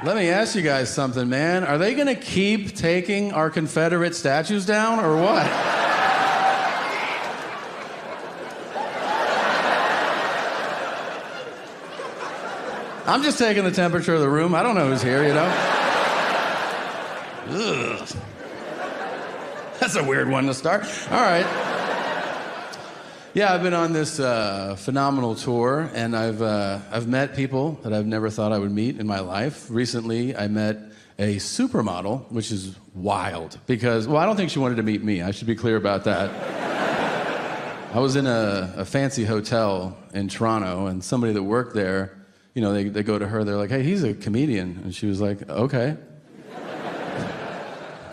Let me ask you guys something, man. Are they gonna keep taking our Confederate statues down, or what? I'm just taking the temperature of the room. I don't know who's here, you know? Ugh. That's a weird one to start. All right. Yeah, I've been on this phenomenal tour, and I've met people that I've never thought I would meet in my life. Recently, I met a supermodel, which is wild because, well, I don't think she wanted to meet me. I should be clear about that. I was in a fancy hotel in Toronto, and somebody that worked there, you know, they go to her, they're like, hey, he's a comedian. And she was like, okay.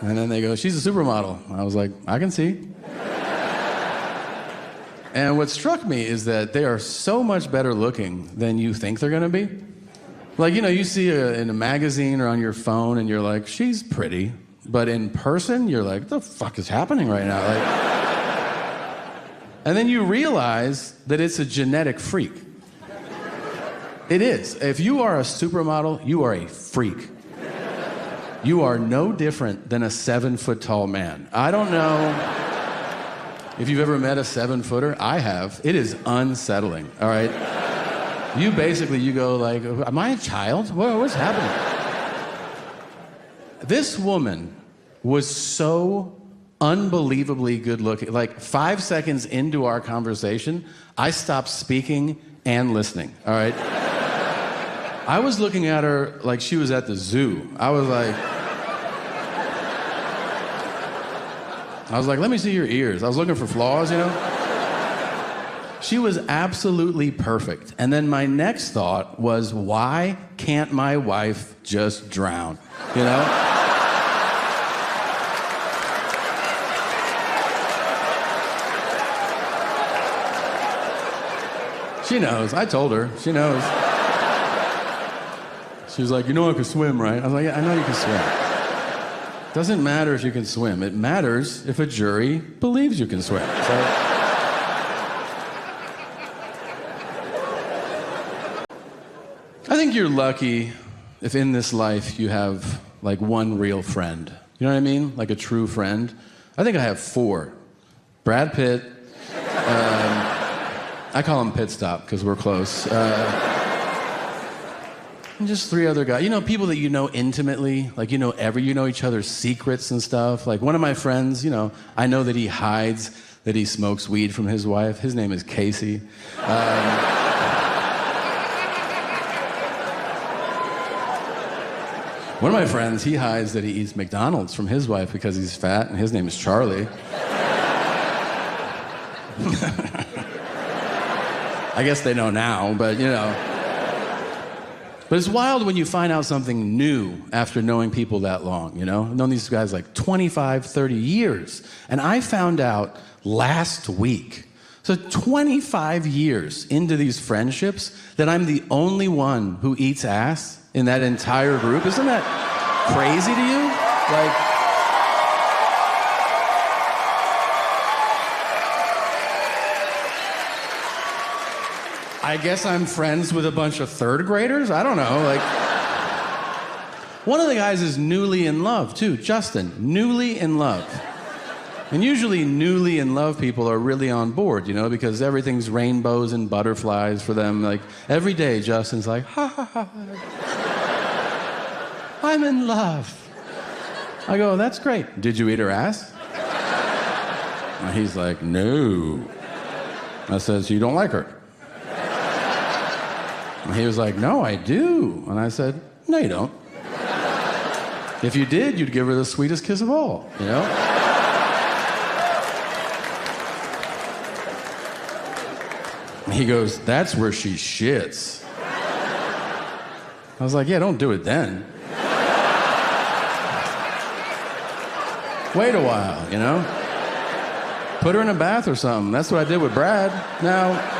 And then they go, she's a supermodel. I was like, I can see. And what struck me is that they are so much better looking than you think they're gonna be. Like, you know, you see in a magazine or on your phone and you're like, she's pretty. But in person, you're like, what the fuck is happening right now? Like, and then you realize that it's a genetic freak. It is. If you are a supermodel, you are a freak. You are no different than a 7-foot tall man. I don't know if you've ever met a 7-footer. I have. It is unsettling, all right? You go like, am I a child? What's happening? This woman was so unbelievably good looking. Like 5 seconds into our conversation, I stopped speaking and listening, all right? I was looking at her like she was at the zoo. I was like, let me see your ears. I was looking for flaws, you know? She was absolutely perfect. And then my next thought was, why can't my wife just drown? You know? She knows. I told her. She knows. She was like, you know I can swim, right? I was like, yeah, I know you can swim. Doesn't matter if you can swim. It matters if a jury believes you can swim. So, I think you're lucky if in this life you have like one real friend. You know what I mean? Like a true friend. I think I have 4. Brad Pitt. I call him Pit Stop because we're close. And just 3 other guys. You know, people that you know intimately, like you know each other's secrets and stuff. Like one of my friends, you know, I know that he hides that he smokes weed from his wife. His name is Casey. One of my friends, he hides that he eats McDonald's from his wife because he's fat, and his name is Charlie. I guess they know now, but you know. But it's wild when you find out something new after knowing people that long, you know? I've known these guys like 25, 30 years. And I found out last week, so 25 years into these friendships, that I'm the only one who eats ass in that entire group. Isn't that crazy to you? Like, I guess I'm friends with a bunch of 3rd graders? I don't know, like... One of the guys is newly in love, too. Justin, newly in love. And usually newly in love people are really on board, you know, because everything's rainbows and butterflies for them. Like, every day Justin's like, ha, ha, ha. I'm in love. I go, that's great. Did you eat her ass? And he's like, no. I said, so you don't like her? And he was like, no, I do. And I said, no, you don't. If you did, you'd give her the sweetest kiss of all, you know? And he goes, that's where she shits. I was like, yeah, don't do it then. Wait a while, you know? Put her in a bath or something. That's what I did with Brad. Now...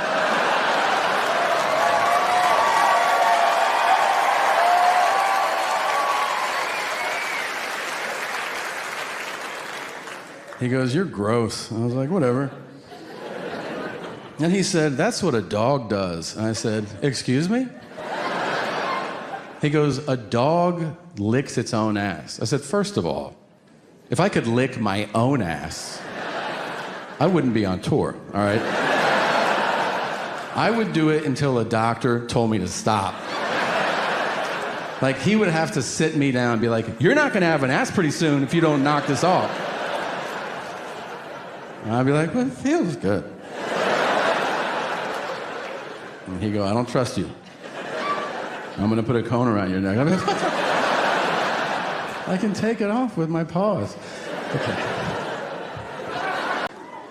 He goes, you're gross. I was like, whatever. And he said, that's what a dog does. And I said, excuse me? He goes, a dog licks its own ass. I said, first of all, if I could lick my own ass, I wouldn't be on tour, all right? I would do it until a doctor told me to stop. Like, he would have to sit me down and be like, you're not gonna have an ass pretty soon if you don't knock this off. And I'd be like, well, it feels good. And he'd go, I don't trust you. I'm gonna put a cone around your neck. I'd be like, I can take it off with my paws. Okay.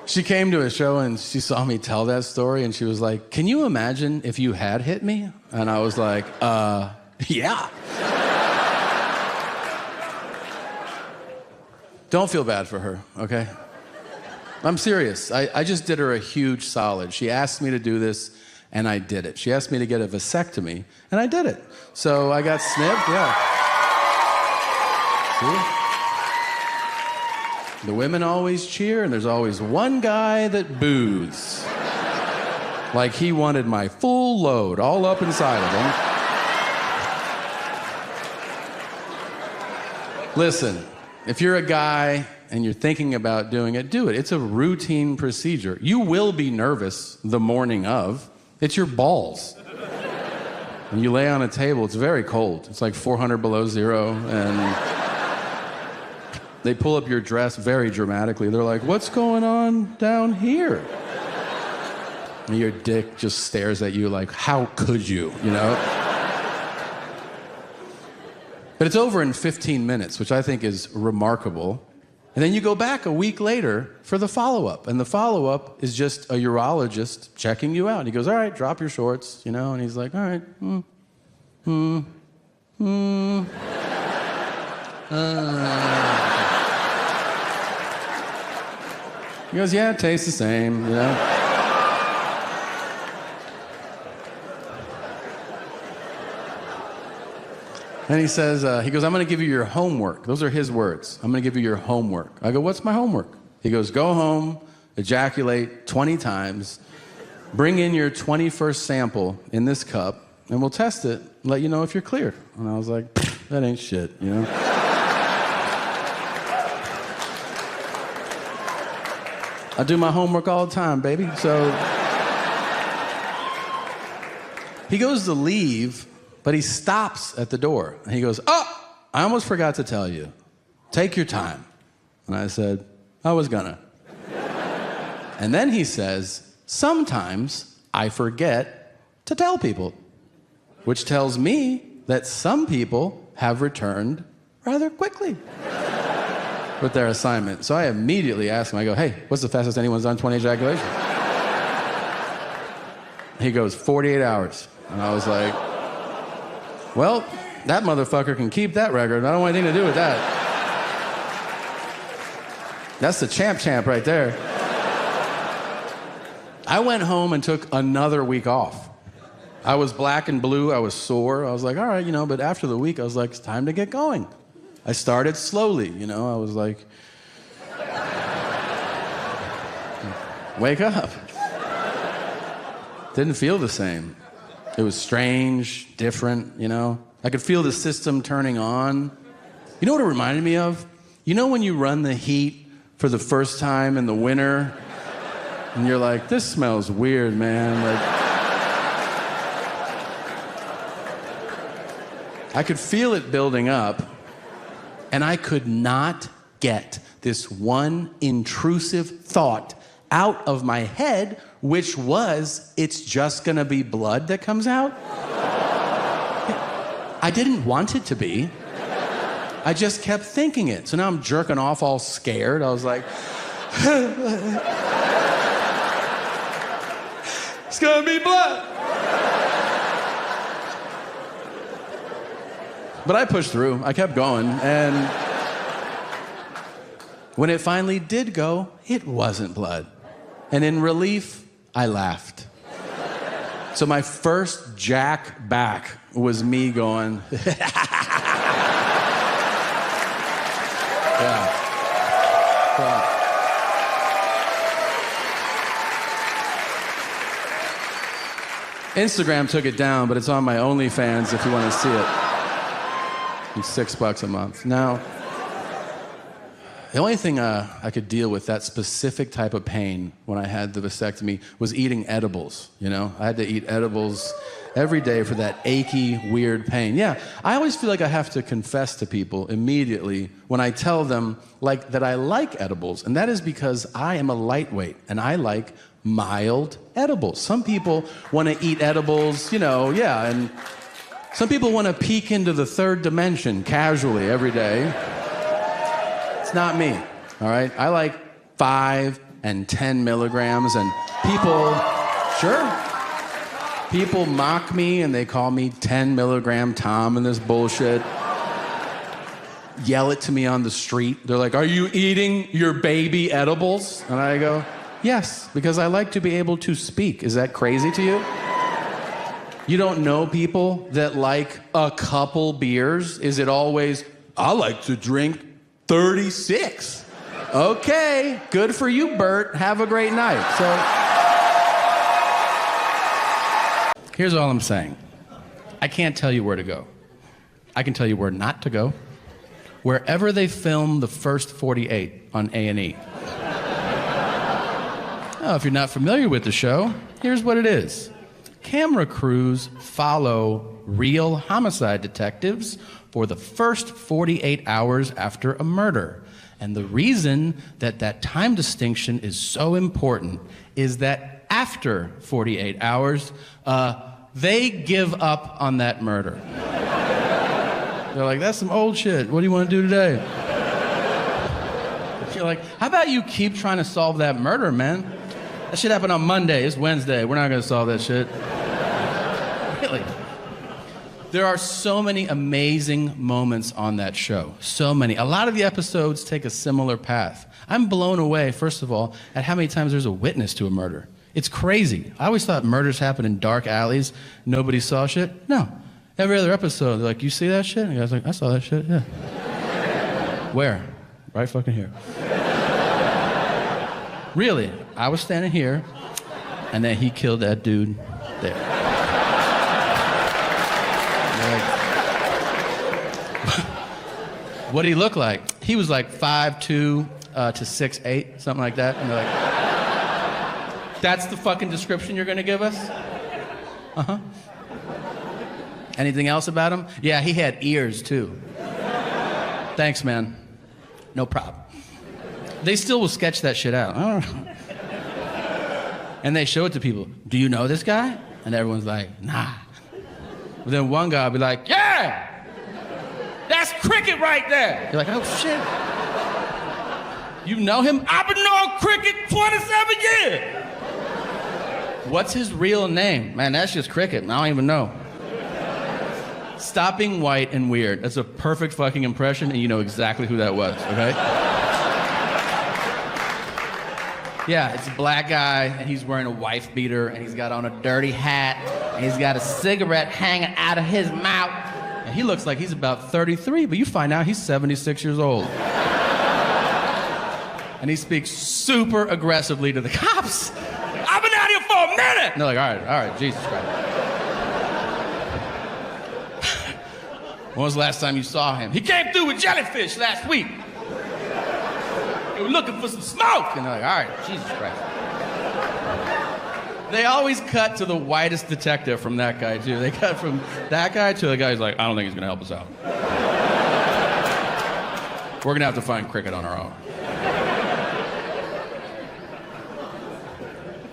She came to a show and she saw me tell that story and she was like, can you imagine if you had hit me? And I was like, yeah. Don't feel bad for her, okay? I'm serious. I just did her a huge solid. She asked me to do this, and I did it. She asked me to get a vasectomy, and I did it. So I got snipped, yeah. See? The women always cheer, and there's always one guy that boos. Like he wanted my full load all up inside of him. Listen, if you're a guy and you're thinking about doing it, do it. It's a routine procedure. You will be nervous the morning of. It's your balls. And you lay on a table, it's very cold. It's like 400 below zero, and they pull up your dress very dramatically. They're like, what's going on down here? And your dick just stares at you like, how could you, you know? But it's over in 15 minutes, which I think is remarkable. And then you go back a week later for the follow-up. And the follow-up is just a urologist checking you out. And he goes, all right, drop your shorts, you know? And he's like, all right, He goes, yeah, it tastes the same, you know? And he says, he goes, I'm going to give you your homework. Those are his words. I'm going to give you your homework. I go, what's my homework? He goes, go home, ejaculate 20 times, bring in your 21st sample in this cup, and we'll test it and let you know if you're clear. And I was like, that ain't shit, you know? I do my homework all the time, baby. So he goes to leave, but he stops at the door. And he goes, oh, I almost forgot to tell you. Take your time. And I said, I was gonna. And then he says, sometimes I forget to tell people, which tells me that some people have returned rather quickly with their assignment. So I immediately ask him, I go, hey, what's the fastest anyone's done 20 ejaculations? He goes, 48 hours. And I was like, well, that motherfucker can keep that record. I don't want anything to do with that. That's the champ right there. I went home and took another week off. I was black and blue. I was sore. I was like, all right, you know, but after the week, I was like, it's time to get going. I started slowly, you know. I was like, wake up. Didn't feel the same. It was strange, different, you know. I could feel the system turning on. You know what it reminded me of? You know when you run the heat for the first time in the winter, and you're like, this smells weird, man. Like, I could feel it building up, and I could not get this one intrusive thought out of my head, which was, it's just gonna be blood that comes out. I didn't want it to be. I just kept thinking it. So now I'm jerking off all scared. I was like, it's gonna be blood. But I pushed through. I kept going. And when it finally did go, it wasn't blood. And in relief, I laughed. So my first jack back was me going, yeah. Instagram took it down, but it's on my OnlyFans if you want to see it. It's $6 a month. Now, the only thing I could deal with that specific type of pain when I had the vasectomy was eating edibles, you know? I had to eat edibles every day for that achy, weird pain. Yeah, I always feel like I have to confess to people immediately when I tell them like that I like edibles, and that is because I am a lightweight, and I like mild edibles. Some people want to eat edibles, you know, yeah, and some people want to peek into the third dimension casually every day. It's not me, all right? I like 5 and 10 milligrams, and people mock me and they call me 10 milligram Tom and this bullshit. Yell it to me on the street. They're like, "Are you eating your baby edibles?" And I go, "Yes, because I like to be able to speak." Is that crazy to you? You don't know people that like a couple beers? Is it always, "I like to drink 36. Okay, good for you, Bert. Have a great night. So, here's all I'm saying. I can't tell you where to go. I can tell you where not to go. Wherever they film the first 48 on A&E. Now, if you're not familiar with the show, here's what it is. Camera crews follow real homicide detectives for the first 48 hours after a murder. And the reason that that time distinction is so important is that after 48 hours, they give up on that murder. They're like, "That's some old shit. What do you want to do today?" You're like, "How about you keep trying to solve that murder, man? That shit happened on Monday. It's Wednesday. We're not going to solve that shit." Really. There are so many amazing moments on that show. So many. A lot of the episodes take a similar path. I'm blown away, first of all, at how many times there's a witness to a murder. It's crazy. I always thought murders happen in dark alleys. Nobody saw shit. No. Every other episode, they're like, "You see that shit?" And the guy's like, "I saw that shit, yeah." Where? Right fucking here. Really. I was standing here, and then he killed that dude there. What did he look like? He was like 5'2" to 6'8", something like that. And they're like, "That's the fucking description you're gonna give us?" Uh-huh. Anything else about him? Yeah, he had ears too. Thanks, man. No problem. They still will sketch that shit out. I don't know. And they show it to people. "Do you know this guy?" And everyone's like, "Nah." But then one guy will be like, "Yeah! That's Cricket right there." You're like, "Oh, shit. You know him?" "I've been knowing Cricket 27 years. "What's his real name?" "Man, that's just Cricket. I don't even know." Stop being white and weird. That's a perfect fucking impression, and you know exactly who that was, okay? Yeah, it's a black guy, and he's wearing a wife beater, and he's got on a dirty hat, and he's got a cigarette hanging out of his mouth. And he looks like he's about 33, but you find out he's 76 years old. And he speaks super aggressively to the cops. "I've been out here for a minute!" And they're like, all right, Jesus Christ. "When was the last time you saw him?" "He came through with jellyfish last week. They were looking for some smoke." And they're like, all right, Jesus Christ. They always cut to the whitest detective from that guy, too. They cut from that guy to the guy who's like, "I don't think he's going to help us out. We're going to have to find Cricket on our own."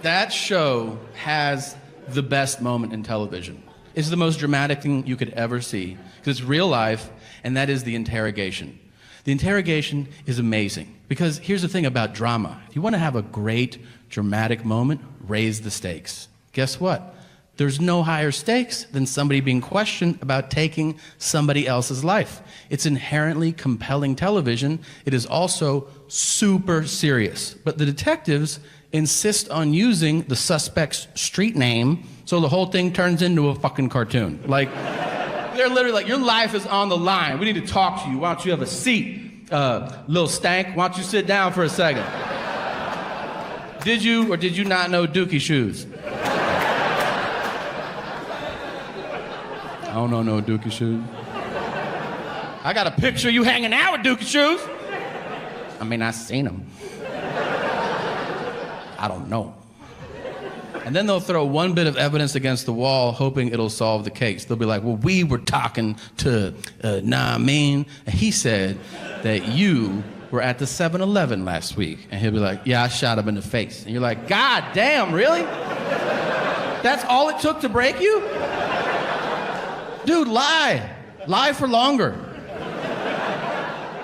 That show has the best moment in television. It's the most dramatic thing you could ever see, because it's real life, and that is the interrogation. The interrogation is amazing, because here's the thing about drama. If you want to have a great, dramatic moment, raise the stakes. Guess what? There's no higher stakes than somebody being questioned about taking somebody else's life. It's inherently compelling television. It is also super serious. But the detectives insist on using the suspect's street name, so the whole thing turns into a fucking cartoon. Like, they're literally like, "Your life is on the line. We need to talk to you. Why don't you have a seat? Little stank, why don't you sit down for a second? Did you or did you not know Dookie shoes?" "I don't know no Dookie shoes." I got a picture of you hanging out with Dookie Shoes. I mean, I seen him. I don't know. And then they'll throw one bit of evidence against the wall, hoping it'll solve the case. They'll be like, well, we were talking to Naamin, and he said that you were at the 7-Eleven last week. And he'll be like, yeah, I shot him in the face. And you're like, God damn, really? That's all it took to break you? Dude, lie. Lie for longer.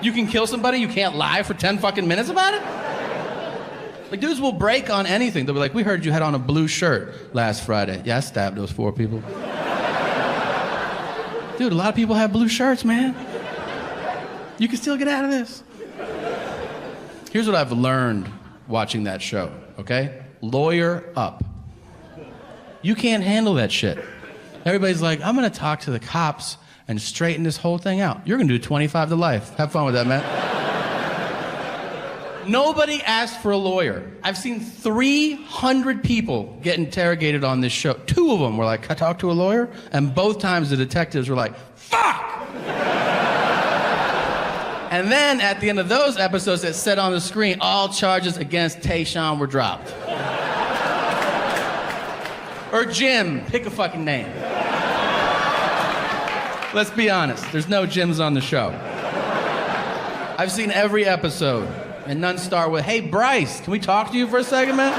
You can kill somebody, you can't lie for 10 fucking minutes about it? Like, dudes will break on anything. They'll be like, we heard you had on a blue shirt last Friday. Yeah, I stabbed those 4 people. Dude, a lot of people have blue shirts, man. You can still get out of this. Here's what I've learned watching that show, okay? Lawyer up. You can't handle that shit. Everybody's like, I'm gonna talk to the cops and straighten this whole thing out. You're gonna do 25 to life. Have fun with that, man. Nobody asked for a lawyer. I've seen 300 people get interrogated on this show. 2 of them were like, can I talk to a lawyer? And both times the detectives were like, fuck! And then at the end of those episodes, it said on the screen, all charges against Tayshaun were dropped. Or Jim, pick a fucking name. Let's be honest, there's no Jims on the show. I've seen every episode. And none start with, hey, Bryce, can we talk to you for a second, man?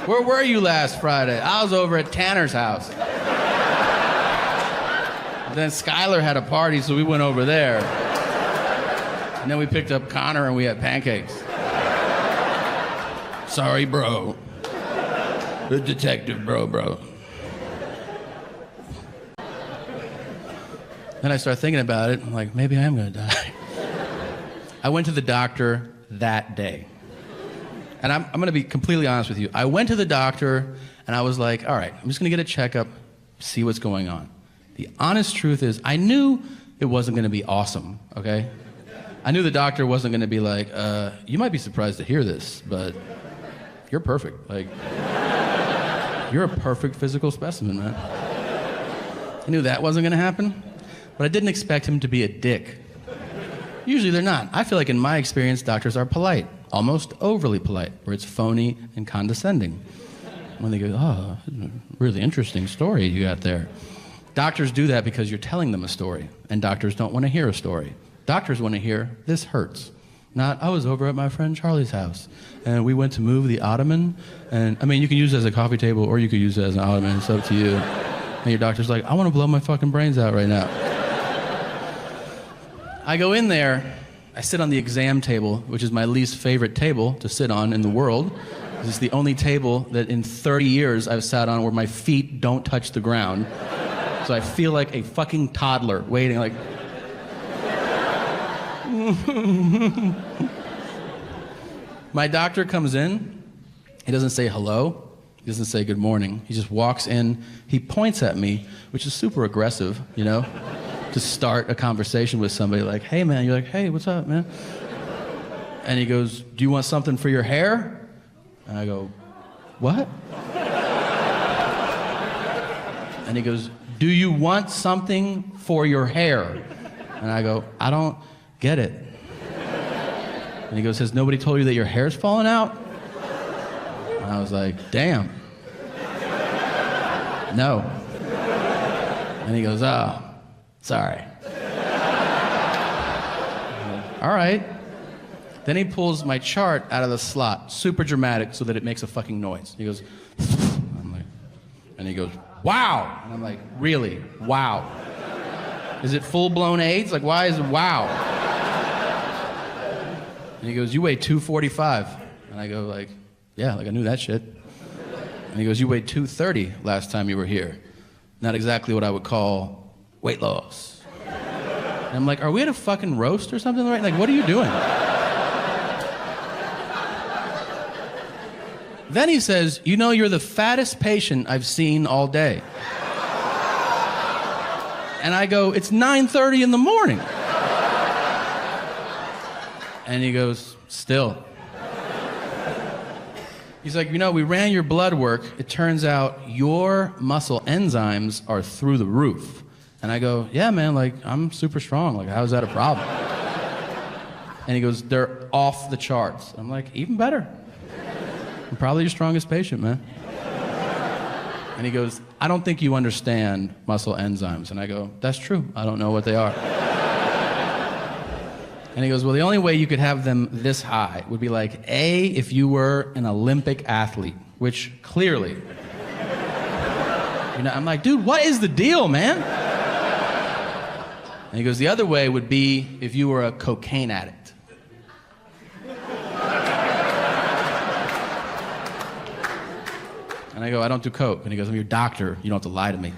Where were you last Friday? I was over at Tanner's house. Then Skylar had a party, so we went over there. And then we picked up Connor and we had pancakes. Sorry, bro. The detective, bro. Then I started thinking about it. I'm like, maybe I am gonna die. I went to the doctor that day. And I'm going to be completely honest with you. I went to the doctor and I was like, all right, I'm just going to get a checkup, see what's going on. The honest truth is I knew it wasn't going to be awesome, okay? I knew the doctor wasn't going to be like, you might be surprised to hear this, but you're perfect. Like, you're a perfect physical specimen, man. I knew that wasn't going to happen, but I didn't expect him to be a dick. Usually they're not. I feel like in my experience, doctors are polite, almost overly polite, where it's phony and condescending. When they go, oh, really interesting story you got there. Doctors do that because you're telling them a story, and doctors don't want to hear a story. Doctors want to hear, this hurts. Not, I was over at my friend Charlie's house, and we went to move the ottoman, and I mean, you can use it as a coffee table, or you could use it as an ottoman, it's up to you. And your doctor's like, I want to blow my fucking brains out right now. I go in there, I sit on the exam table, which is my least favorite table to sit on in the world. This is the only table that in 30 years I've sat on where my feet don't touch the ground. So I feel like a fucking toddler waiting like... My doctor comes in, he doesn't say hello, he doesn't say good morning, he just walks in, he points at me, which is super aggressive, you know? To start a conversation with somebody like, hey man, you're like, hey, what's up, man? And he goes, do you want something for your hair? And I go, what? And he goes, do you want something for your hair? And I go, I don't get it. And he goes, has nobody told you that your hair's falling out? And I was like, damn. No. And he goes, oh. Sorry. All right. Then he pulls my chart out of the slot, super dramatic, so that it makes a fucking noise. He goes, I'm like, and he goes, wow. And I'm like, really? Wow. Is it full-blown AIDS? Like, why is it wow? And he goes, you weigh 245. And I go like, yeah, like I knew that shit. And he goes, you weighed 230 last time you were here. Not exactly what I would call weight loss. And I'm like, are we at a fucking roast or something? Right? Like, what are you doing? Then he says, you know, you're the fattest patient I've seen all day. And I go, it's 9:30 in the morning. And he goes, still. He's like, you know, we ran your blood work. It turns out your muscle enzymes are through the roof. And I go, yeah, man, like, I'm super strong. Like, how is that a problem? And he goes, they're off the charts. I'm like, even better. I'm probably your strongest patient, man. And he goes, I don't think you understand muscle enzymes. And I go, that's true. I don't know what they are. And he goes, well, the only way you could have them this high would be like, A, if you were an Olympic athlete, which clearly, I'm like, dude, what is the deal, man? And he goes, the other way would be if you were a cocaine addict. And I go, I don't do coke. And he goes, I'm your doctor. You don't have to lie to me.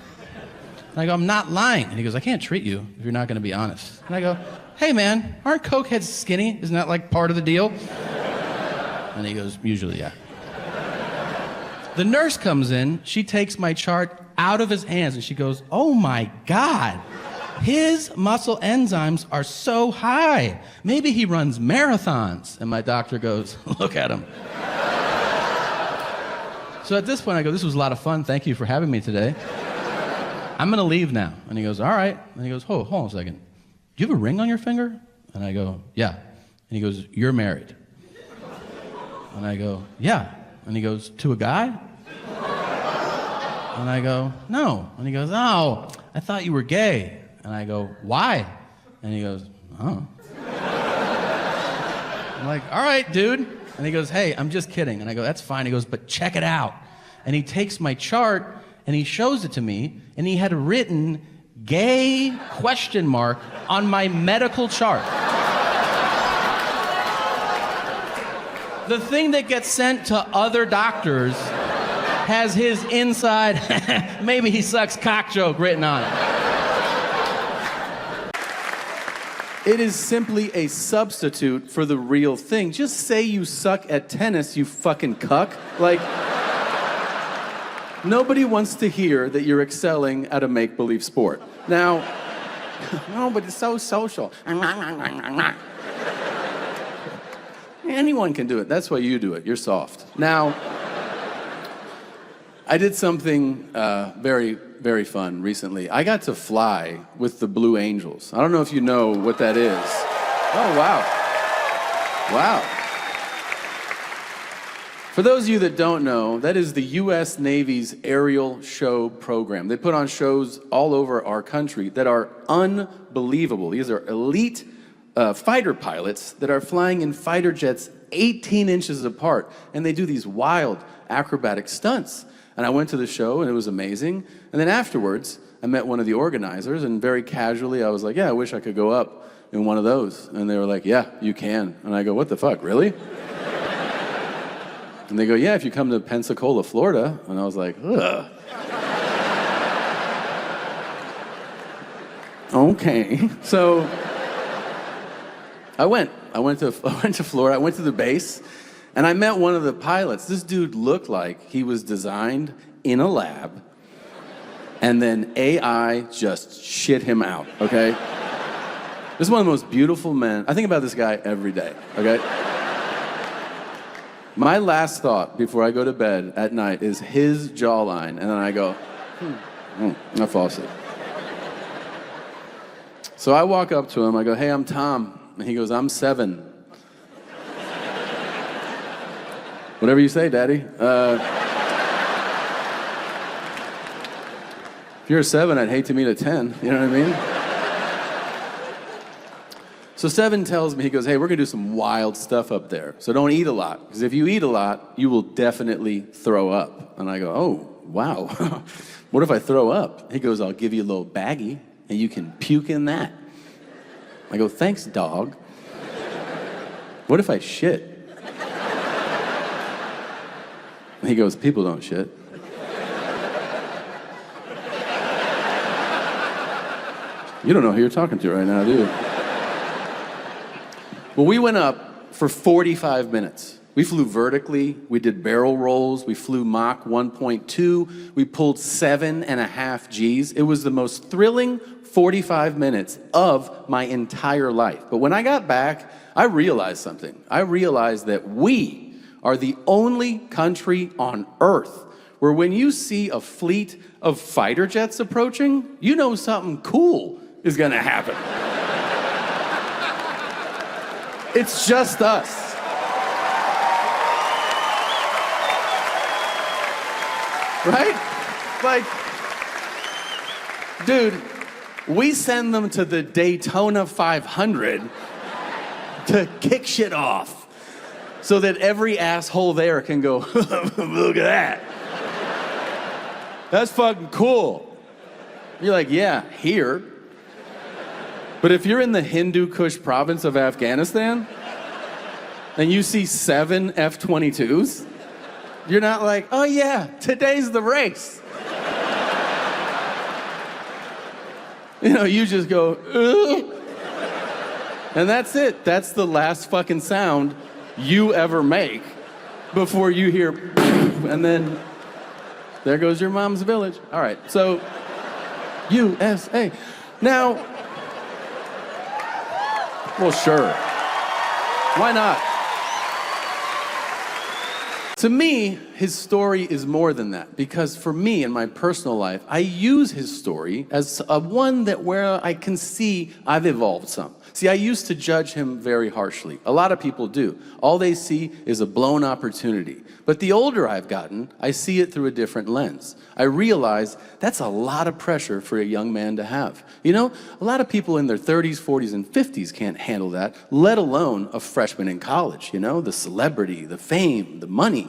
And I go, I'm not lying. And he goes, I can't treat you if you're not going to be honest. And I go, hey, man, aren't cokeheads skinny? Isn't that like part of the deal? And he goes, usually, yeah. The nurse comes in. She takes my chart out of his hands, and she goes, oh, my God. His muscle enzymes are so high. Maybe he runs marathons. And my doctor goes, look at him. So at this point, I go, this was a lot of fun. Thank you for having me today. I'm going to leave now. And he goes, all right. And he goes, hold on a second. Do you have a ring on your finger? And I go, yeah. And he goes, you're married. And I go, yeah. And he goes, to a guy? And I go, no. And he goes, oh, I thought you were gay. And I go, why? And he goes, oh. I'm like, all right, dude. And he goes, hey, I'm just kidding. And I go, that's fine. He goes, but check it out. And he takes my chart and he shows it to me, and he had written gay ? On my medical chart. The thing that gets sent to other doctors has his inside, maybe he sucks cock joke written on it. It is simply a substitute for the real thing. Just say you suck at tennis, you fucking cuck. Like, nobody wants to hear that you're excelling at a make-believe sport. Now, no, but it's so social. Anyone can do it. That's why you do it. You're soft. Now, I did something very, very fun recently. I got to fly with the Blue Angels. I don't know if you know what that is. Oh, wow. Wow. For those of you that don't know, that is the U.S. Navy's aerial show program. They put on shows all over our country that are unbelievable. These are elite fighter pilots that are flying in fighter jets 18 inches apart, and they do these wild acrobatic stunts. And I went to the show, and it was amazing. And then afterwards, I met one of the organizers, and very casually, I was like, yeah, I wish I could go up in one of those. And they were like, yeah, you can. And I go, what the fuck, really? And they go, yeah, if you come to Pensacola, Florida. And I was like, ugh. Okay. So I went to Florida. I went to the base, and I met one of the pilots. This dude looked like he was designed in a lab, and then AI just shit him out, okay? This is one of the most beautiful men. I think about this guy every day, okay? My last thought before I go to bed at night is his jawline, and then I go, I fall asleep. So I walk up to him, I go, hey, I'm Tom. And he goes, I'm 7. Whatever you say, Daddy. If you're a 7, I'd hate to meet a 10. You know what I mean? So 7 tells me, he goes, hey, we're going to do some wild stuff up there. So don't eat a lot. Because if you eat a lot, you will definitely throw up. And I go, oh, wow. What if I throw up? He goes, I'll give you a little baggie, and you can puke in that. I go, thanks, dog. What if I shit? He goes, people don't shit. You don't know who you're talking to right now, do you? Well, we went up for 45 minutes. We flew vertically, we did barrel rolls, we flew Mach 1.2, we pulled 7.5 Gs. It was the most thrilling 45 minutes of my entire life. But when I got back, I realized something. I realized that we are the only country on earth where when you see a fleet of fighter jets approaching, you know something cool is gonna happen. It's just us. Right? Like, dude, we send them to the Daytona 500 to kick shit off so that every asshole there can go, look at that. That's fucking cool. You're like, yeah, here. But if you're in the Hindu Kush province of Afghanistan and you see 7 F-22s, you're not like, oh yeah, today's the race. You know, you just go, ugh. And that's it. That's the last fucking sound you ever make before you hear, and then there goes your mom's village. All right, so USA. Now, well, sure. Why not? To me, his story is more than that, because for me in my personal life, I use his story as a one that where I can see I've evolved some. See, I used to judge him very harshly. A lot of people do. All they see is a blown opportunity. But the older I've gotten, I see it through a different lens. I realize that's a lot of pressure for a young man to have. You know, a lot of people in their 30s, 40s, and 50s can't handle that, let alone a freshman in college, you know, the celebrity, the fame, the money.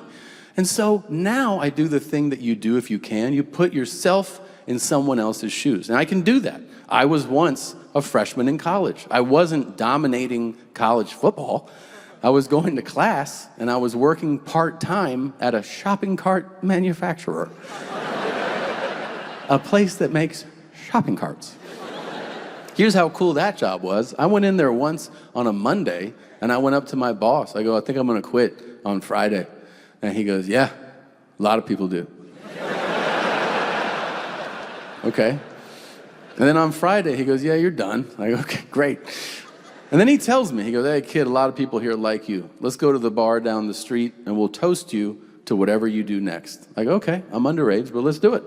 And so now I do the thing that you do if you can. You put yourself in someone else's shoes. And I can do that. I was once a freshman in college. I wasn't dominating college football. I was going to class and I was working part-time at a shopping cart manufacturer. A place that makes shopping carts. Here's how cool that job was. I went in there once on a Monday and I went up to my boss. I go, I think I'm gonna quit on Friday. And he goes, yeah, a lot of people do. Okay. And then on Friday, he goes, yeah, you're done. I go, okay, great. And then he tells me, he goes, hey, kid, a lot of people here like you. Let's go to the bar down the street and we'll toast you to whatever you do next. I go, okay, I'm underage, but let's do it.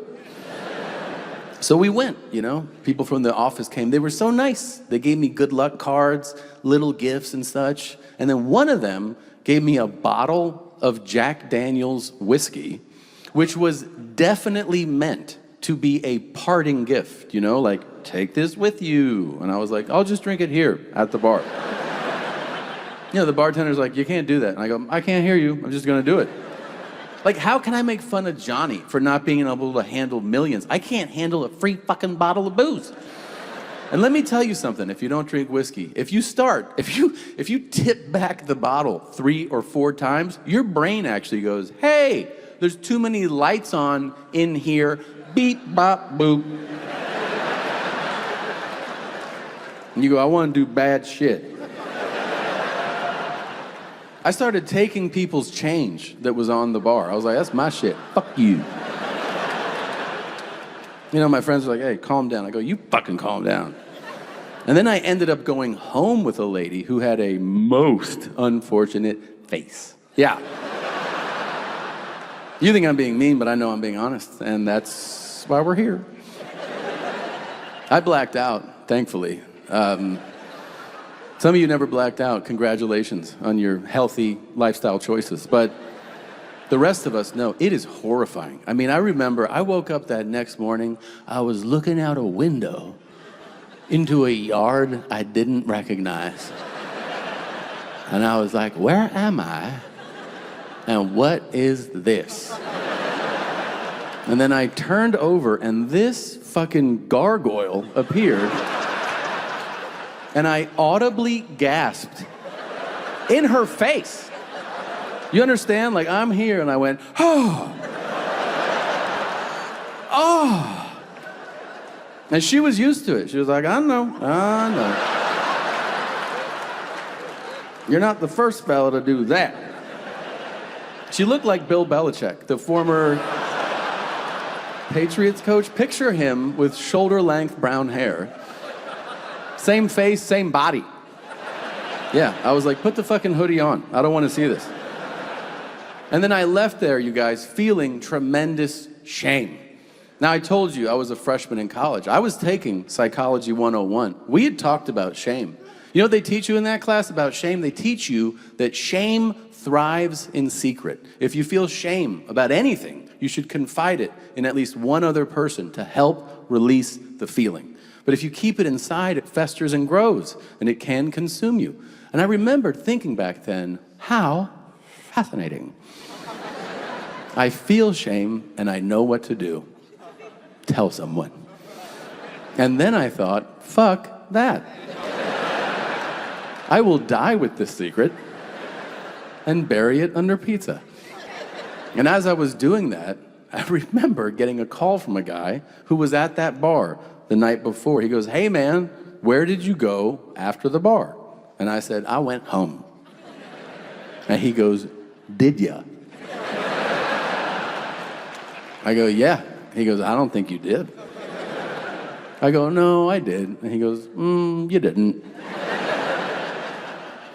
So we went, you know. People from the office came. They were so nice. They gave me good luck cards, little gifts and such. And then one of them gave me a bottle of Jack Daniel's whiskey, which was definitely meant to be a parting gift, you know, like, take this with you. And I was like, I'll just drink it here at the bar. You know, the bartender's like, you can't do that. And I go, I can't hear you. I'm just gonna do it. Like, how can I make fun of Johnny for not being able to handle millions? I can't handle a free fucking bottle of booze. And let me tell you something, if you don't drink whiskey, if you tip back the bottle 3 or 4 times, your brain actually goes, hey, there's too many lights on in here, beep, bop, boop. And you go, I want to do bad shit. I started taking people's change that was on the bar. I was like, that's my shit, fuck you. You know, my friends were like, hey, calm down. I go, you fucking calm down. And then I ended up going home with a lady who had a most unfortunate face. Yeah. You think I'm being mean, but I know I'm being honest, and that's why we're here. I blacked out, thankfully. Some of you never blacked out. Congratulations on your healthy lifestyle choices. But the rest of us know it is horrifying. I mean, I remember I woke up that next morning, I was looking out a window into a yard I didn't recognize. And I was like, where am I? And what is this? And then I turned over and this fucking gargoyle appeared. And I audibly gasped in her face. You understand? Like, I'm here and I went, oh. Oh. And she was used to it. She was like, I know. You're not the first fella to do that. She looked like Bill Belichick, the former Patriots coach. Picture him with shoulder-length brown hair. Same face, same body. Yeah, I was like, put the fucking hoodie on. I don't want to see this. And then I left there, you guys, feeling tremendous shame. Now, I told you I was a freshman in college. I was taking Psychology 101. We had talked about shame. You know what they teach you in that class about shame? They teach you that shame thrives in secret. If you feel shame about anything, you should confide it in at least one other person to help release the feeling. But if you keep it inside, it festers and grows, and it can consume you. And I remembered thinking back then, how fascinating. I feel shame, and I know what to do. Tell someone. And then I thought, fuck that. I will die with this secret and bury it under pizza. And as I was doing that, I remember getting a call from a guy who was at that bar the night before. He goes, hey man, where did you go after the bar? And I said, I went home. And he goes, did ya? I go, yeah. He goes, I don't think you did. I go, no, I did. And he goes, you didn't.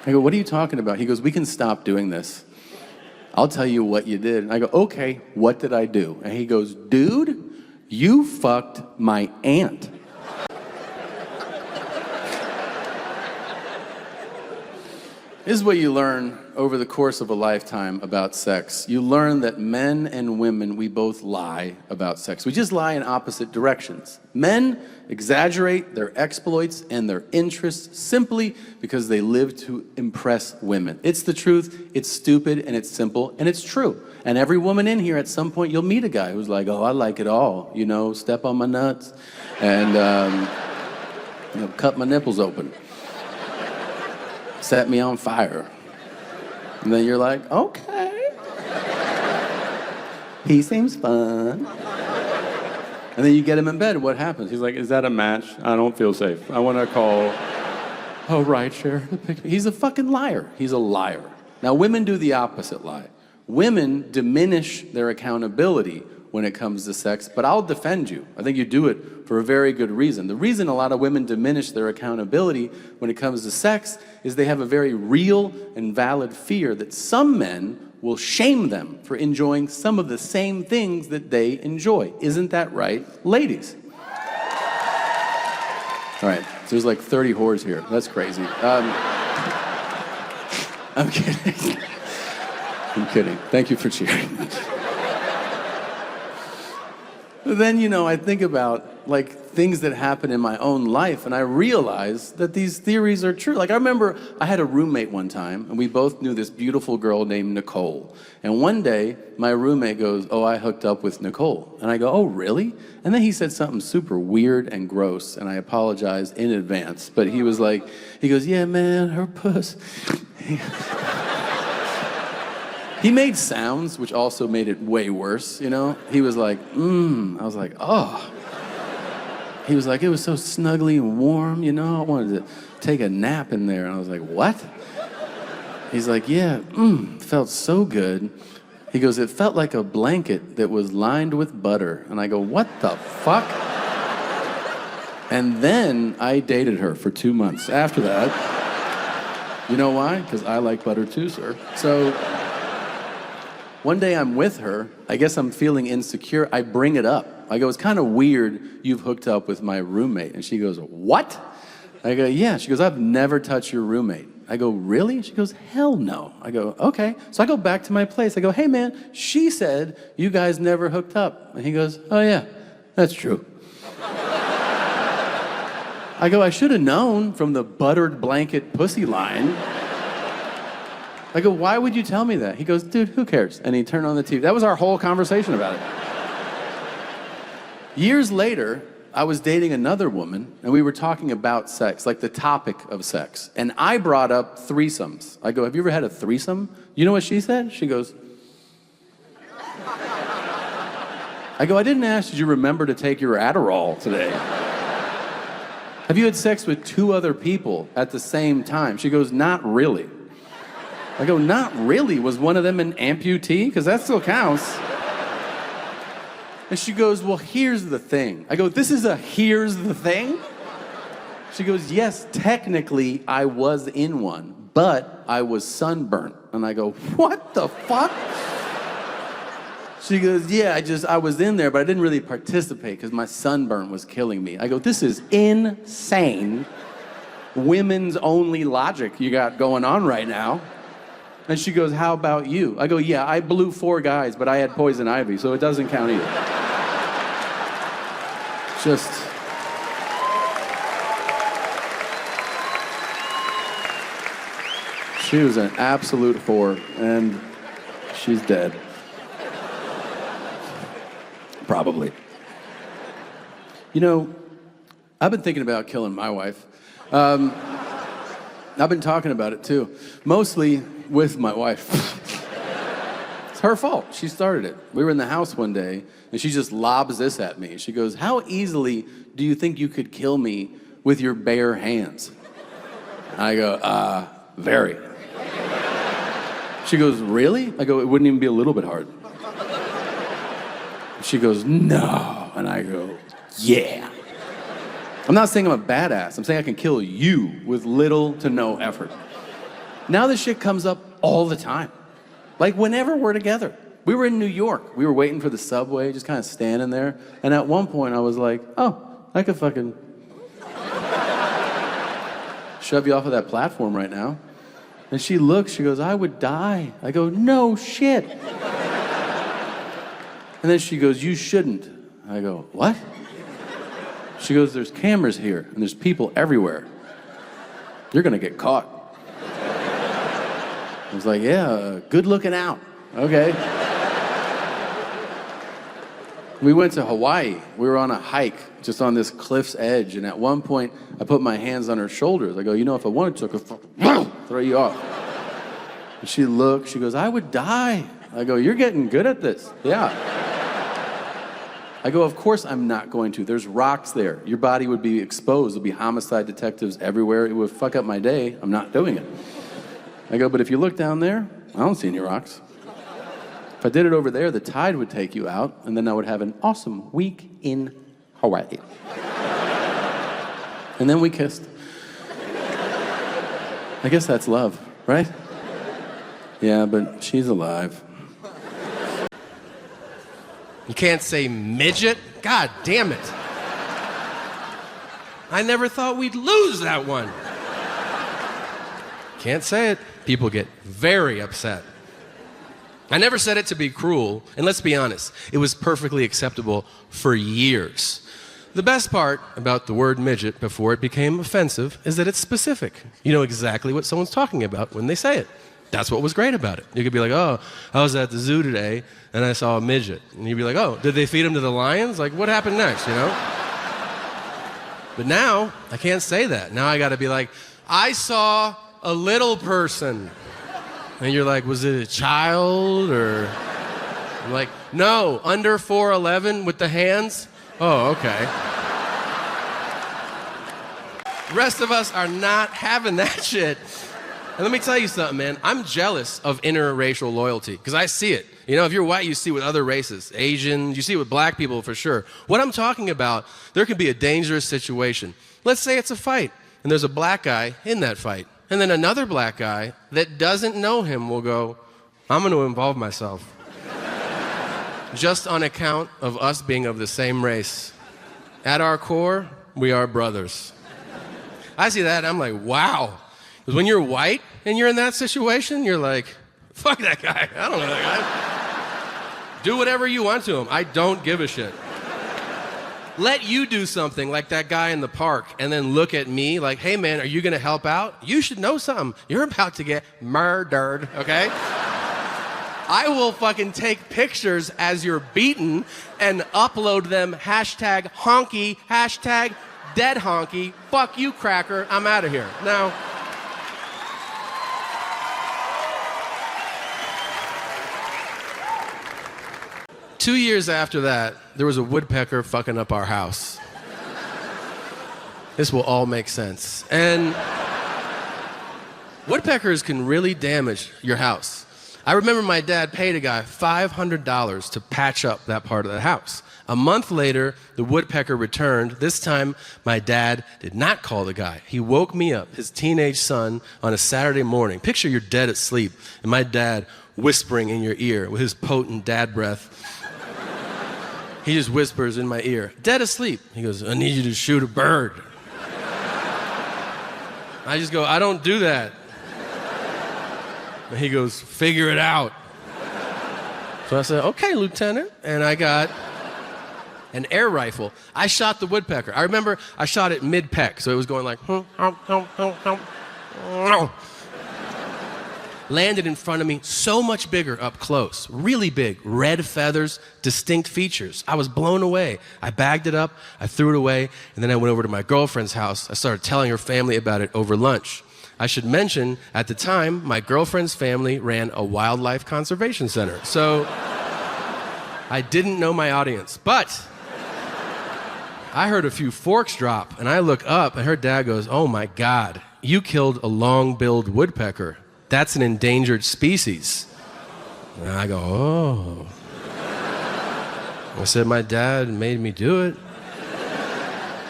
I go, what are you talking about? He goes, we can stop doing this. I'll tell you what you did. And I go, okay, what did I do? And he goes, dude, you fucked my aunt. This is what you learn over the course of a lifetime about sex. You learn that men and women, we both lie about sex. We just lie in opposite directions. Men exaggerate their exploits and their interests simply because they live to impress women. It's the truth, it's stupid, and it's simple, and it's true. And every woman in here, at some point, you'll meet a guy who's like, oh, I like it all. You know, step on my nuts and cut my nipples open. Set me on fire. And then you're like, okay. He seems fun. And then you get him in bed, what happens? He's like, is that a match? I don't feel safe. I want to call a rideshare. He's a fucking liar. He's a liar. Now, women do the opposite lie. Women diminish their accountability when it comes to sex, but I'll defend you. I think you do it for a very good reason. The reason a lot of women diminish their accountability when it comes to sex is they have a very real and valid fear that some men will shame them for enjoying some of the same things that they enjoy. Isn't that right, ladies? All right, so there's like 30 whores here. That's crazy. I'm kidding. I'm kidding. Thank you for cheering. But then, I think about like things that happen in my own life, and I realize that these theories are true. Like I remember I had a roommate one time, and we both knew this beautiful girl named Nicole. And one day, my roommate goes, oh, I hooked up with Nicole. And I go, oh, really? And then he said something super weird and gross, and I apologized in advance. But he was like, he goes, yeah, man, her puss. He made sounds, which also made it way worse, He was like, I was like, oh. He was like, it was so snuggly and warm, I wanted to take a nap in there. And I was like, what? He's like, yeah, felt so good. He goes, it felt like a blanket that was lined with butter. And I go, what the fuck? And then I dated her for 2 months after that. You know why? Because I like butter too, sir. So one day I'm with her, I guess I'm feeling insecure, I bring it up. I go, it's kind of weird you've hooked up with my roommate. And she goes, what? I go, yeah. She goes, I've never touched your roommate. I go, really? She goes, hell no. I go, okay. So I go back to my place. I go, hey man, she said you guys never hooked up. And he goes, oh yeah, that's true. I go, I should have known from the buttered blanket pussy line. I go, why would you tell me that? He goes, dude, who cares? And he turned on the TV. That was our whole conversation about it. Years later, I was dating another woman, and we were talking about sex, like the topic of sex. And I brought up threesomes. I go, have you ever had a threesome? You know what she said? She goes, I go, I didn't ask, did you remember to take your Adderall today? Have you had sex with 2 other people at the same time? She goes, not really. I go, not really? Was one of them an amputee? Because that still counts. And she goes, well, here's the thing. I go, this is a here's the thing? She goes, yes, technically I was in one, but I was sunburnt. And I go, what the fuck? She goes, yeah, I was in there, but I didn't really participate because my sunburn was killing me. I go, this is insane. Women's only logic you got going on right now. And she goes, how about you? I go, yeah, I blew 4 guys, but I had poison ivy, so it doesn't count either. Just... She was an absolute whore, and she's dead. Probably. You know, I've been thinking about killing my wife. I've been talking about it too, mostly with my wife. It's her fault. She started it. We were in the house one day, and she just lobs this at me. She goes, how easily do you think you could kill me with your bare hands? I go, very. She goes, really? I go, it wouldn't even be a little bit hard. She goes, no. And I go, yeah. I'm not saying I'm a badass. I'm saying I can kill you with little to no effort. Now this shit comes up all the time. Like whenever we're together. We were in New York. We were waiting for the subway, just kind of standing there. And at one point I was like, oh, I could fucking shove you off of that platform right now. And she looks, she goes, I would die. I go, no shit. And then she goes, you shouldn't. I go, what? She goes, there's cameras here, and there's people everywhere. You're gonna get caught. I was like, yeah, good looking out. Okay. We went to Hawaii. We were on a hike, just on this cliff's edge, and at one point, I put my hands on her shoulders. I go, you know, if I wanted to, I could throw you off. And she looked, she goes, I would die. I go, you're getting good at this. Yeah. I go, of course I'm not going to. There's rocks there. Your body would be exposed. There'll be homicide detectives everywhere. It would fuck up my day. I'm not doing it. I go, but if you look down there, I don't see any rocks. If I did it over there, the tide would take you out, and then I would have an awesome week in Hawaii. And then we kissed. I guess that's love, right? Yeah, but she's alive. You can't say midget? God damn it. I never thought we'd lose that one. Can't say it. People get very upset. I never said it to be cruel, and let's be honest, it was perfectly acceptable for years. The best part about the word midget before it became offensive is that it's specific. You know exactly what someone's talking about when they say it. That's what was great about it. You could be like, oh, I was at the zoo today and I saw a midget. And you'd be like, oh, did they feed him to the lions? Like, what happened next, you know? But now, I can't say that. Now I gotta be like, I saw a little person. And you're like, was it a child or? I'm like, no, under 4'11" with the hands? Oh, okay. The rest of us are not having that shit. And let me tell you something, man. I'm jealous of interracial loyalty because I see it. You know, if you're white, you see it with other races. Asians, you see it with black people for sure. What I'm talking about, there can be a dangerous situation. Let's say it's a fight, and there's a black guy in that fight. And then another black guy that doesn't know him will go, I'm going to involve myself. Just on account of us being of the same race. At our core, we are brothers. I see that, and I'm like, wow. Because when you're white and you're in that situation, you're like, fuck that guy. I don't know that guy. Do whatever you want to him. I don't give a shit. Let you do something like that guy in the park and then look at me like, hey man, are you gonna help out? You should know something. You're about to get murdered, okay? I will fucking take pictures as you're beaten and upload them, hashtag honky, hashtag dead honky, fuck you cracker, I'm out of here. Now, 2 years after that, there was a woodpecker fucking up our house. This will all make sense. And woodpeckers can really damage your house. I remember my dad paid a guy $500 to patch up that part of the house. A month later, the woodpecker returned. This time, my dad did not call the guy. He woke me up, his teenage son, on a Saturday morning. Picture you're dead asleep, and my dad whispering in your ear with his potent dad breath. He just whispers in my ear, dead asleep. He goes, I need you to shoot a bird. I just go, I don't do that. And he goes, figure it out. So I said, okay, Lieutenant. And I got an air rifle. I shot the woodpecker. I remember I shot it mid-peck, so it was going like, landed in front of me, so much bigger up close, really big, red feathers, distinct features. I was blown away. I bagged it up, I threw it away, and then I went over to my girlfriend's house. I started telling her family about it over lunch. I should mention, at the time, my girlfriend's family ran a wildlife conservation center, so I didn't know my audience. But I heard a few forks drop, and I look up, and her dad goes, oh my God, you killed a long-billed woodpecker. That's an endangered species. And I go, oh. I said, my dad made me do it.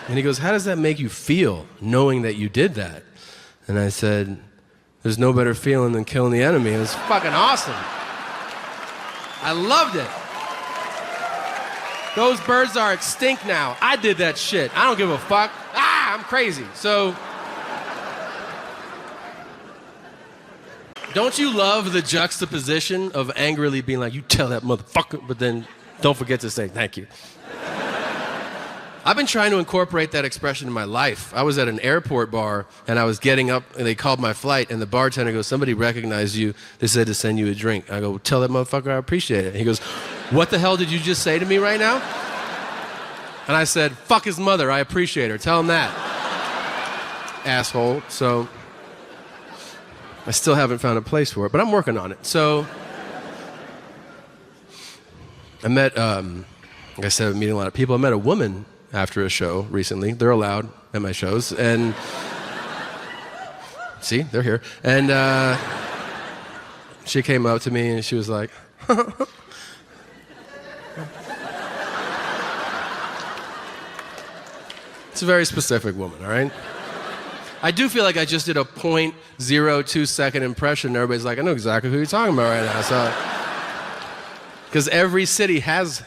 And he goes, how does that make you feel, knowing that you did that? And I said, there's no better feeling than killing the enemy. It was fucking awesome. I loved it. Those birds are extinct now. I did that shit. I don't give a fuck. I'm crazy. So, don't you love the juxtaposition of angrily being like, you tell that motherfucker, but then don't forget to say thank you. I've been trying to incorporate that expression in my life. I was at an airport bar, and I was getting up, and they called my flight, and the bartender goes, somebody recognized you. They said to send you a drink. I go, tell that motherfucker I appreciate it. He goes, what the hell did you just say to me right now? And I said, fuck his mother, I appreciate her. Tell him that. Asshole. So I still haven't found a place for it, but I'm working on it. So I met, like I said, I'm meeting a lot of people. I met a woman after a show recently. They're allowed at my shows. And see, they're here. And she came up to me and she was like, it's a very specific woman, all right? I do feel like I just did a 0.02 second impression. Everybody's like, I know exactly who you're talking about right now. So, because every city has.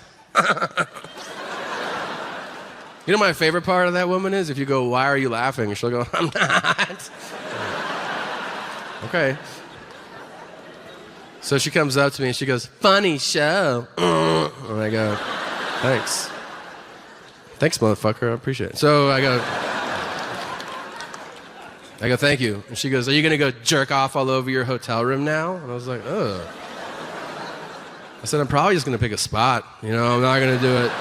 You know my favorite part of that woman is if you go, why are you laughing? She'll go, I'm not. Okay. So she comes up to me and she goes, funny show. And I go, thanks. Thanks, motherfucker. I appreciate it. So I go, thank you. And she goes, are you going to go jerk off all over your hotel room now? And I was like, ugh. I said, I'm probably just going to pick a spot. You know, I'm not going to do it.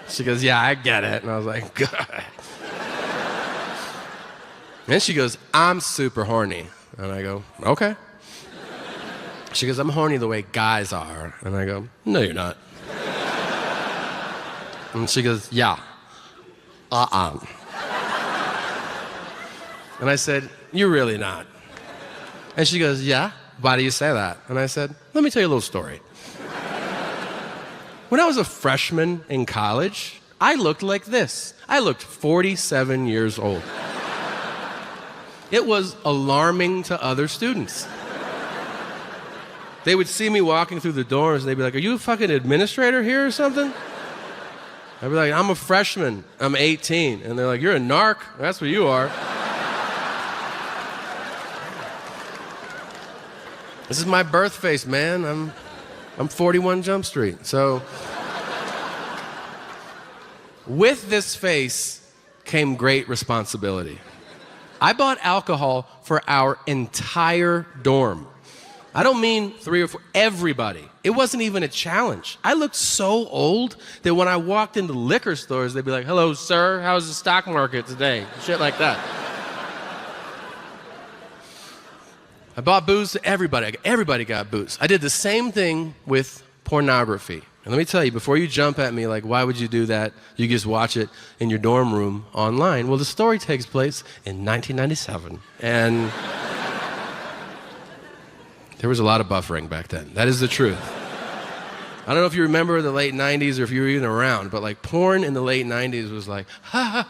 She goes, yeah, I get it. And I was like, good. And she goes, I'm super horny. And I go, okay. She goes, I'm horny the way guys are. And I go, no, you're not. And she goes, yeah. And I said, you're really not. And she goes, yeah? Why do you say that? And I said, let me tell you a little story. When I was a freshman in college, I looked like this. I looked 47 years old. It was alarming to other students. They would see me walking through the doors and they'd be like, are you a fucking administrator here or something? I'd be like, I'm a freshman, I'm 18. And they're like, you're a narc? That's what you are. This is my birth face, man. I'm 41 Jump Street. So with this face came great responsibility. I bought alcohol for our entire dorm. I don't mean 3 or 4, everybody. It wasn't even a challenge. I looked so old that when I walked into liquor stores, they'd be like, hello, sir, how's the stock market today? Shit like that. I bought booze to everybody. Everybody got booze. I did the same thing with pornography. And let me tell you, before you jump at me like, why would you do that? You just watch it in your dorm room online. Well, the story takes place in 1997. And there was a lot of buffering back then. That is the truth. I don't know if you remember the late 90s or if you were even around, but like porn in the late 90s was like, ha ha,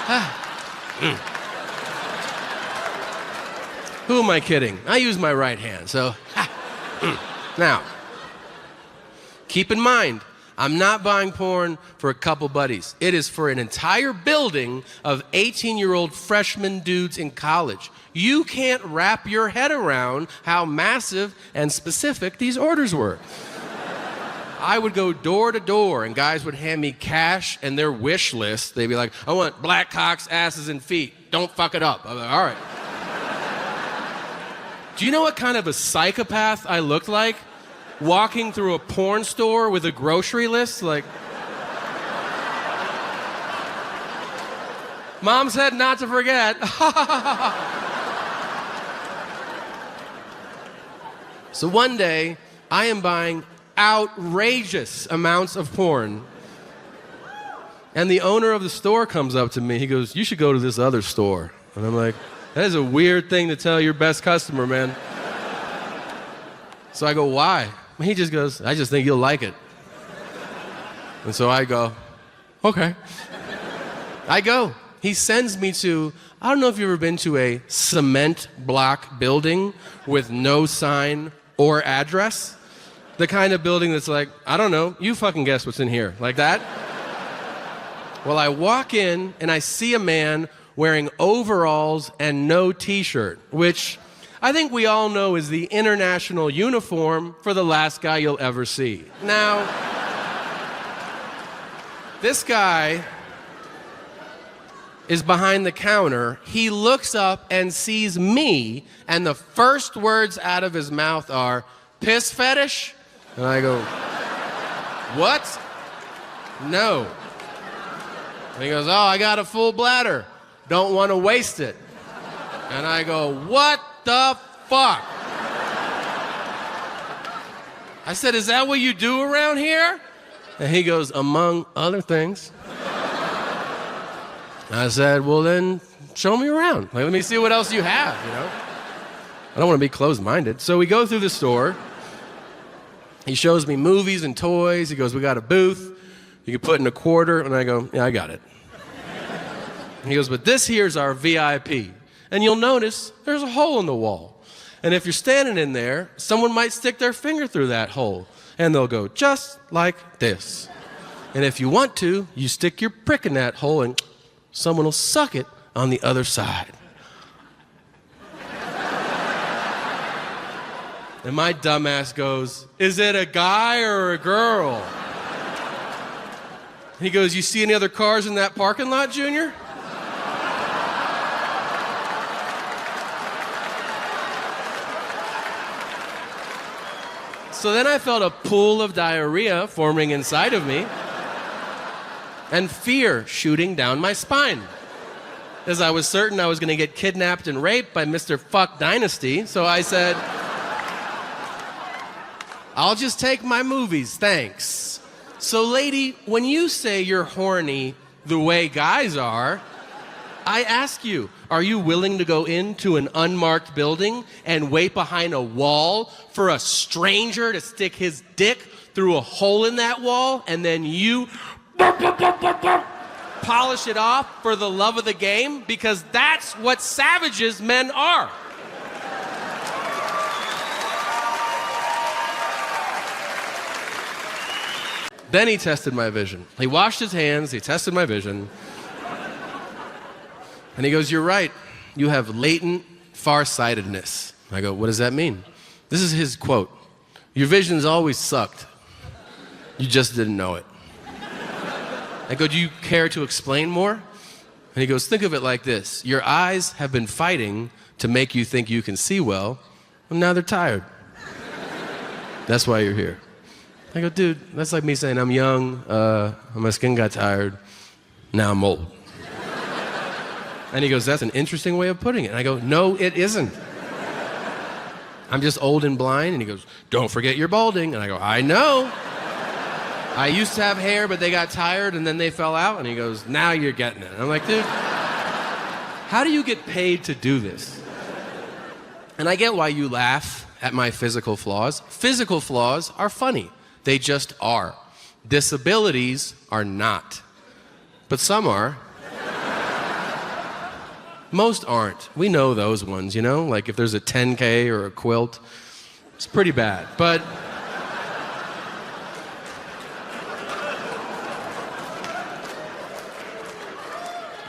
ha, Who am I kidding? I use my right hand, so. Now, keep in mind, I'm not buying porn for a couple buddies. It is for an entire building of 18-year-old freshman dudes in college. You can't wrap your head around how massive and specific these orders were. I would go door to door, and guys would hand me cash and their wish list. They'd be like, I want black cocks, asses, and feet. Don't fuck it up. I'm like, all right. Do you know what kind of a psychopath I looked like? Walking through a porn store with a grocery list? Like, Mom said not to forget. So one day, I am buying outrageous amounts of porn. And the owner of the store comes up to me. He goes, you should go to this other store. And I'm like, that is a weird thing to tell your best customer, man. So I go, why? He just goes, I just think you'll like it. And so I go, okay. I go. He sends me to, I don't know if you've ever been to a cement block building with no sign or address. The kind of building that's like, I don't know, you fucking guess what's in here. Like that. Well, I walk in and I see a man wearing overalls and no t-shirt, which I think we all know is the international uniform for the last guy you'll ever see. Now, this guy is behind the counter. He looks up and sees me, and the first words out of his mouth are, piss fetish? And I go, what? No. And he goes, oh, I got a full bladder. Don't want to waste it. And I go, what the fuck? I said, is that what you do around here? And he goes, among other things. I said, well then, show me around. Like, let me see what else you have, you know? I don't want to be closed-minded. So we go through the store. He shows me movies and toys. He goes, we got a booth. You can put in a quarter. And I go, yeah, I got it. He goes, but this here's our VIP. And you'll notice there's a hole in the wall. And if you're standing in there, someone might stick their finger through that hole. And they'll go just like this. And if you want to, you stick your prick in that hole and someone will suck it on the other side. And my dumbass goes, is it a guy or a girl? He goes, you see any other cars in that parking lot, Junior? So then I felt a pool of diarrhea forming inside of me and fear shooting down my spine, as I was certain I was going to get kidnapped and raped by Mr. Fuck Dynasty. So I said, I'll just take my movies, thanks. So lady, when you say you're horny the way guys are, I ask you, are you willing to go into an unmarked building and wait behind a wall for a stranger to stick his dick through a hole in that wall and then you polish it off for the love of the game? Because that's what savages men are. Then he tested my vision. He washed his hands, he tested my vision. And he goes, you're right. You have latent farsightedness. I go, what does that mean? This is his quote. Your vision's always sucked. You just didn't know it. I go, do you care to explain more? And he goes, think of it like this. Your eyes have been fighting to make you think you can see well, and now they're tired. That's why you're here. I go, dude, that's like me saying I'm young, my skin got tired, now I'm old. And he goes, that's an interesting way of putting it. And I go, no, it isn't. I'm just old and blind. And he goes, don't forget you're balding. And I go, I know. I used to have hair, but they got tired and then they fell out. And he goes, now you're getting it. And I'm like, dude, how do you get paid to do this? And I get why you laugh at my physical flaws. Physical flaws are funny. They just are. Disabilities are not. But some are. Most aren't. We know those ones, you know? Like if there's a 10K or a quilt, it's pretty bad. But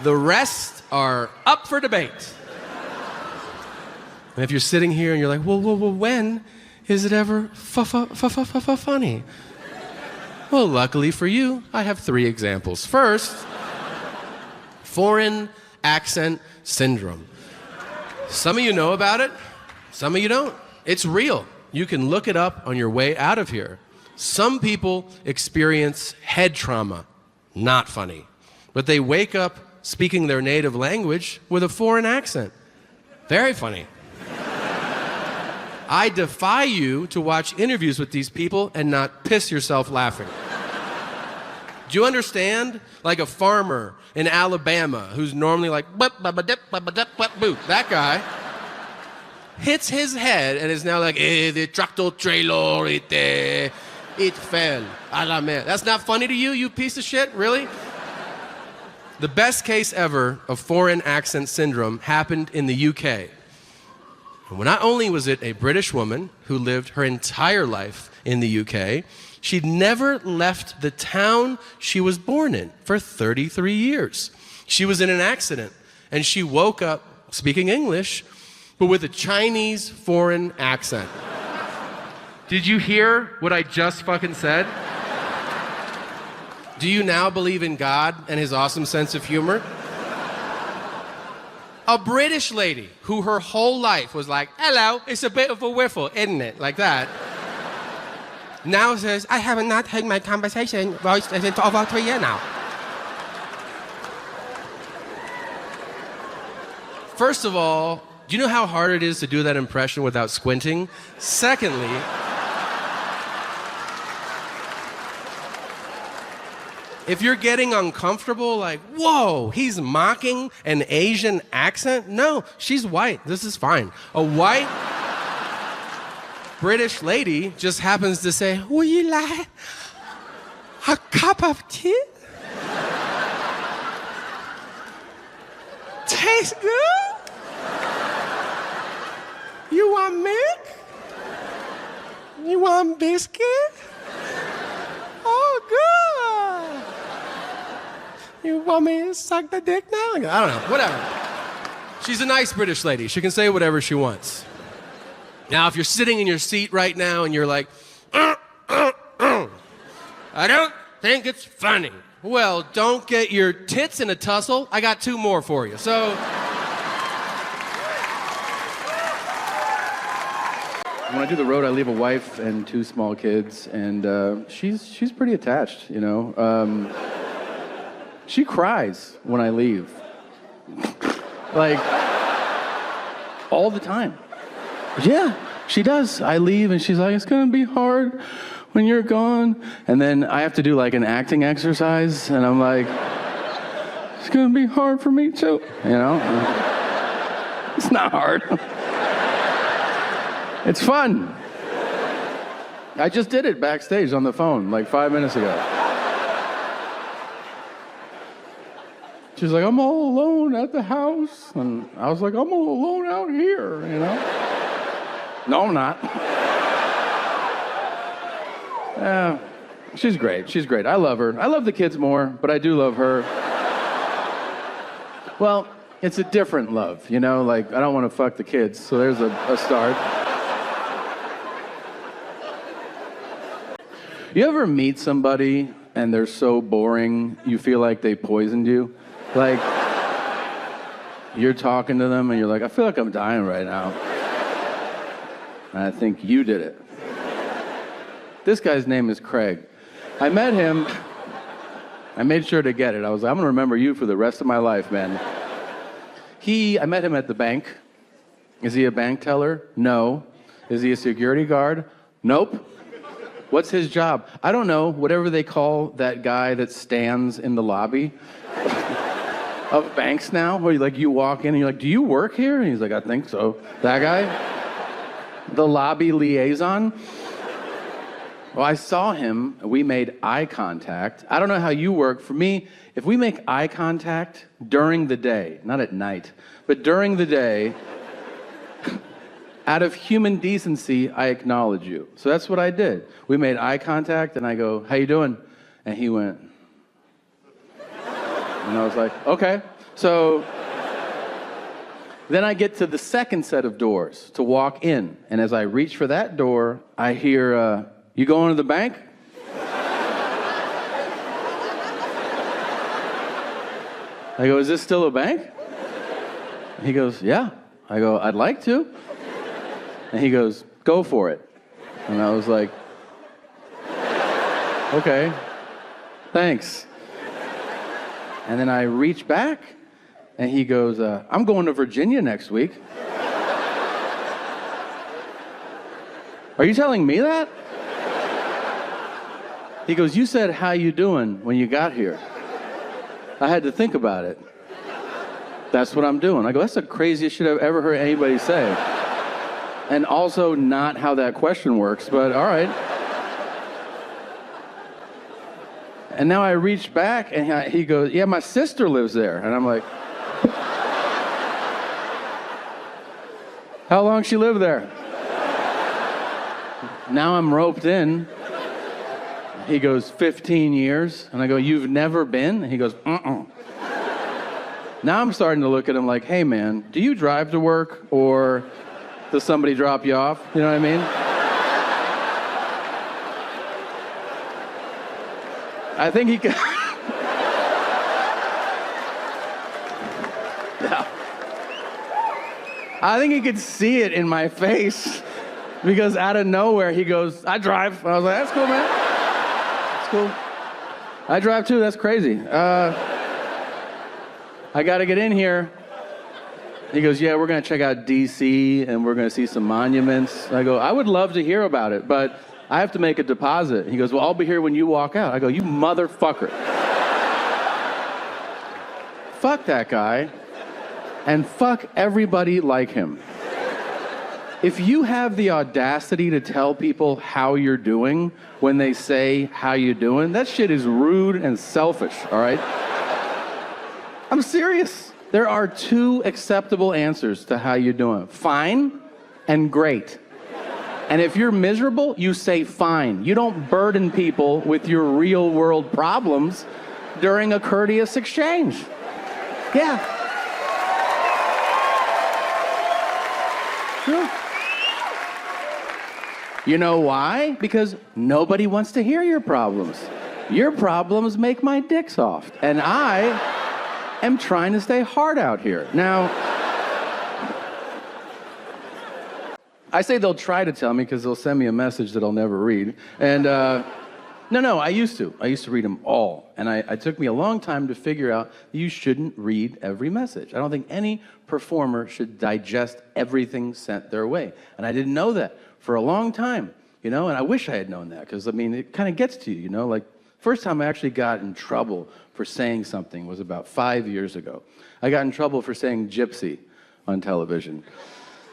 the rest are up for debate. And if you're sitting here and you're like, well, when is it ever funny? Well, luckily for you, I have 3 examples. First, foreign accent syndrome. Some of you know about it, some of you don't. It's real. You can look it up on your way out of here. Some people experience head trauma. Not funny. But they wake up speaking their native language with a foreign accent. Very funny. I defy you to watch interviews with these people and not piss yourself laughing. Do you understand? Like a farmer in Alabama who's normally like, that guy hits his head and is now like, the tractor trailer, it fell. A la mer. That's not funny to you, you piece of shit? Really? The best case ever of foreign accent syndrome happened in the UK. And not only was it a British woman who lived her entire life in the UK, she'd never left the town she was born in for 33 years. She was in an accident, and she woke up speaking English, but with a Chinese foreign accent. Did you hear what I just fucking said? Do you now believe in God and his awesome sense of humor? A British lady who her whole life was like, hello, it's a bit of a whiffle, isn't it? Like that. Now says, I have not had my conversation voice for over 3 years now. First of all, do you know how hard it is to do that impression without squinting? Secondly, if you're getting uncomfortable, like, whoa, he's mocking an Asian accent? No, she's white. This is fine. A white British lady just happens to say, would you like a cup of tea? Tastes good? You want milk? You want biscuit? Oh, good. You want me to suck the dick now? I don't know, whatever. She's a nice British lady. She can say whatever she wants. Now, if you're sitting in your seat right now and you're like, I don't think it's funny. Well, don't get your tits in a tussle. I got 2 more for you. So, when I do the road, I leave a wife and 2 small kids, and she's pretty attached, you know. She cries when I leave. Like, all the time. Yeah, she does. I leave, and she's like, it's gonna be hard when you're gone. And then I have to do like an acting exercise, and I'm like, it's gonna be hard for me too, you know? It's not hard. It's fun. I just did it backstage on the phone like 5 minutes ago. She's like, I'm all alone at the house. And I was like, I'm all alone out here, you know? No, I'm not. Yeah, she's great. She's great. I love her. I love the kids more, but I do love her. Well, it's a different love, you know? Like, I don't want to fuck the kids, so there's a start. You ever meet somebody and they're so boring, you feel like they poisoned you? Like, you're talking to them and you're like, I feel like I'm dying right now. And I think you did it. This guy's name is Craig. I met him, I made sure to get it. I was like, I'm gonna remember you for the rest of my life, man. I met him at the bank. Is he a bank teller? No. Is he a security guard? Nope. What's his job? I don't know, whatever they call that guy that stands in the lobby of banks now, where you walk in and you're like, do you work here? And he's like, I think so. That guy? The lobby liaison? Well, I saw him, and we made eye contact. I don't know how you work. For me, if we make eye contact during the day, not at night, but during the day, out of human decency, I acknowledge you. So that's what I did. We made eye contact, and I go, how you doing? And he went, and I was like, okay. So then I get to the second set of doors to walk in, and as I reach for that door, I hear, you going to the bank? I go, is this still a bank? He goes, yeah. I go, I'd like to. And he goes, go for it. And I was like, okay, thanks. And then I reach back, and he goes, I'm going to Virginia next week. Are you telling me that? He goes, you said, how you doing when you got here? I had to think about it. That's what I'm doing. I go, that's the craziest shit I've ever heard anybody say. And also not how that question works, but all right. And now I reach back, and he goes, yeah, my sister lives there. And I'm like, how long she live there? Now I'm roped in. He goes, 15 years. And I go, you've never been? And he goes, uh-uh. Now I'm starting to look at him like, hey, man, do you drive to work or does somebody drop you off? You know what I mean? I think he could... Yeah. I think he could see it in my face because out of nowhere he goes, I drive. And I was like, that's cool, man. Cool. I drive too, that's crazy. I gotta get in here. He goes, yeah, we're gonna check out DC and we're gonna see some monuments. I go, I would love to hear about it, but I have to make a deposit. He goes, well, I'll be here when you walk out. I go, you motherfucker. Fuck that guy, and fuck everybody like him. If you have the audacity to tell people how you're doing when they say, how you doing, that shit is rude and selfish, all right? I'm serious. There are two acceptable answers to how you doing. Fine and great. And if you're miserable, you say fine. You don't burden people with your real world problems during a courteous exchange. Yeah. True. You know why? Because nobody wants to hear your problems. Your problems make my dick soft. And I am trying to stay hard out here. Now, I say they'll try to tell me because they'll send me a message that I'll never read. And no, I used to. I used to read them all. And it took me a long time to figure out that you shouldn't read every message. I don't think any performer should digest everything sent their way. And I didn't know that for a long time, you know, and I wish I had known that because, I mean, it kind of gets to you, you know, like first time I actually got in trouble for saying something was about 5 years ago. I got in trouble for saying gypsy on television.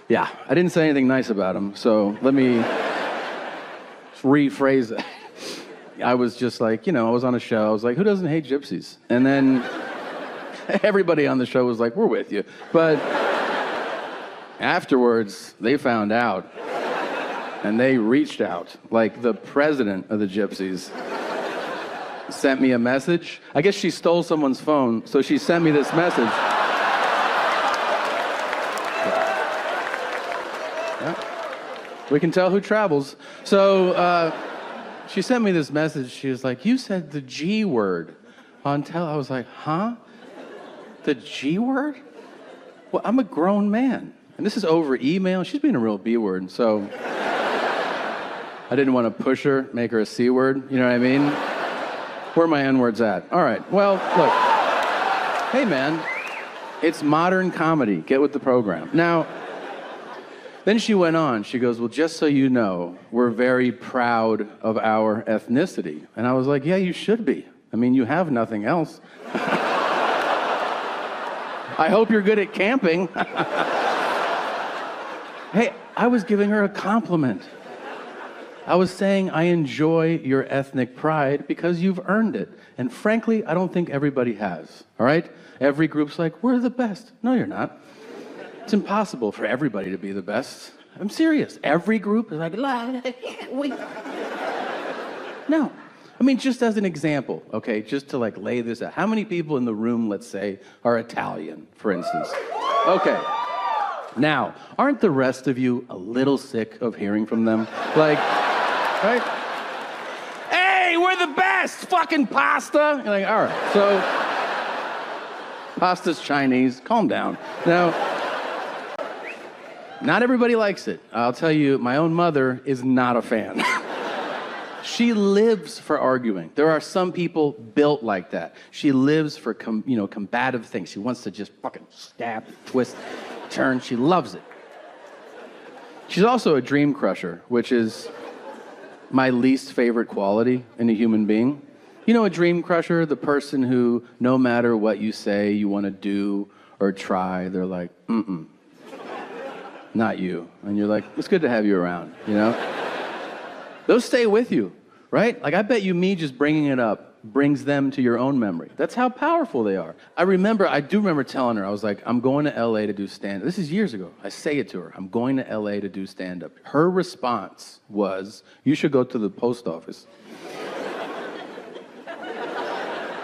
Yeah, I didn't say anything nice about him, so let me rephrase it. I was just like, you know, I was on a show, I was like, who doesn't hate gypsies? And then everybody on the show was like, we're with you. But afterwards, they found out. And they reached out, like the president of the Gypsies sent me a message. I guess she stole someone's phone, so she sent me this message. Yeah. We can tell who travels. So she sent me this message. She was like, you said the G word on I was like, huh? The G word? Well, I'm a grown man. And this is over email. She's being a real B word, so I didn't want to push her, make her a C word, you know what I mean? Where are my N-words at? All right, well, look. Hey, man, it's modern comedy. Get with the program. Now, then she went on. She goes, well, just so you know, we're very proud of our ethnicity. And I was like, yeah, you should be. I mean, you have nothing else. I hope you're good at camping. Hey, I was giving her a compliment. I was saying I enjoy your ethnic pride because you've earned it. And frankly, I don't think everybody has, all right? Every group's like, we're the best. No, you're not. It's impossible for everybody to be the best. I'm serious. Every group is like, no. I mean, just as an example, okay, just to like lay this out. How many people in the room, let's say, are Italian, for instance? Okay. Now, aren't the rest of you a little sick of hearing from them? Like, right? Hey, we're the best! Fucking pasta! You're like, all right, so pasta's Chinese. Calm down. Now, not everybody likes it. I'll tell you, my own mother is not a fan. She lives for arguing. There are some people built like that. She lives for combative things. She wants to just fucking stab, twist, turn. She loves it. She's also a dream crusher, which is my least favorite quality in a human being. You know a dream crusher? The person who, no matter what you say you want to do or try, they're like, not you. And you're like, it's good to have you around, you know? Those stay with you, right? Like, I bet you me just bringing it up brings them to your own memory. That's how powerful they are. I do remember telling her, I was like, I'm going to LA to do stand-up. This is years ago. I say it to her. I'm going to LA to do stand-up. Her response was, you should go to the post office.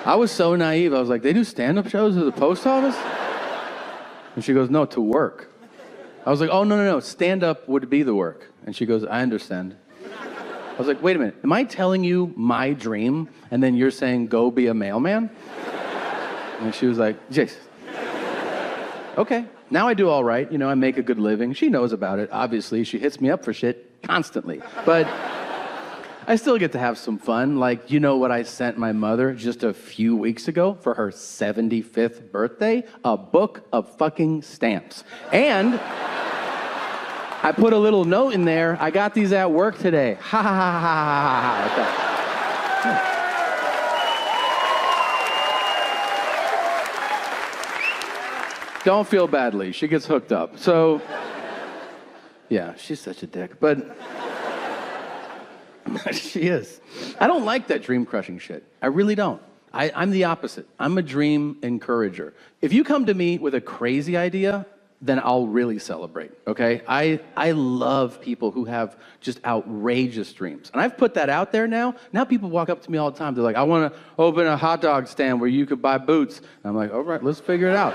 I was so naive. I was like, they do stand-up shows at the post office? And she goes, no, to work. I was like, oh, no. Stand-up would be the work. And she goes, I understand. I was like, wait a minute. Am I telling you my dream, and then you're saying, go be a mailman? And she was like, Jason. Okay. Now I do all right. You know, I make a good living. She knows about it, obviously. She hits me up for shit constantly. But I still get to have some fun. Like, you know what I sent my mother just a few weeks ago for her 75th birthday? A book of fucking stamps. And I put a little note in there. I got these at work today. Ha ha ha ha ha ha. Don't feel badly. She gets hooked up. So, yeah, she's such a dick. But she is. I don't like that dream crushing shit. I really don't. I'm the opposite. I'm a dream encourager. If you come to me with a crazy idea, then I'll really celebrate, okay? I love people who have just outrageous dreams. And I've put that out there now. Now people walk up to me all the time. They're like, I want to open a hot dog stand where you could buy boots. And I'm like, all right, let's figure it out.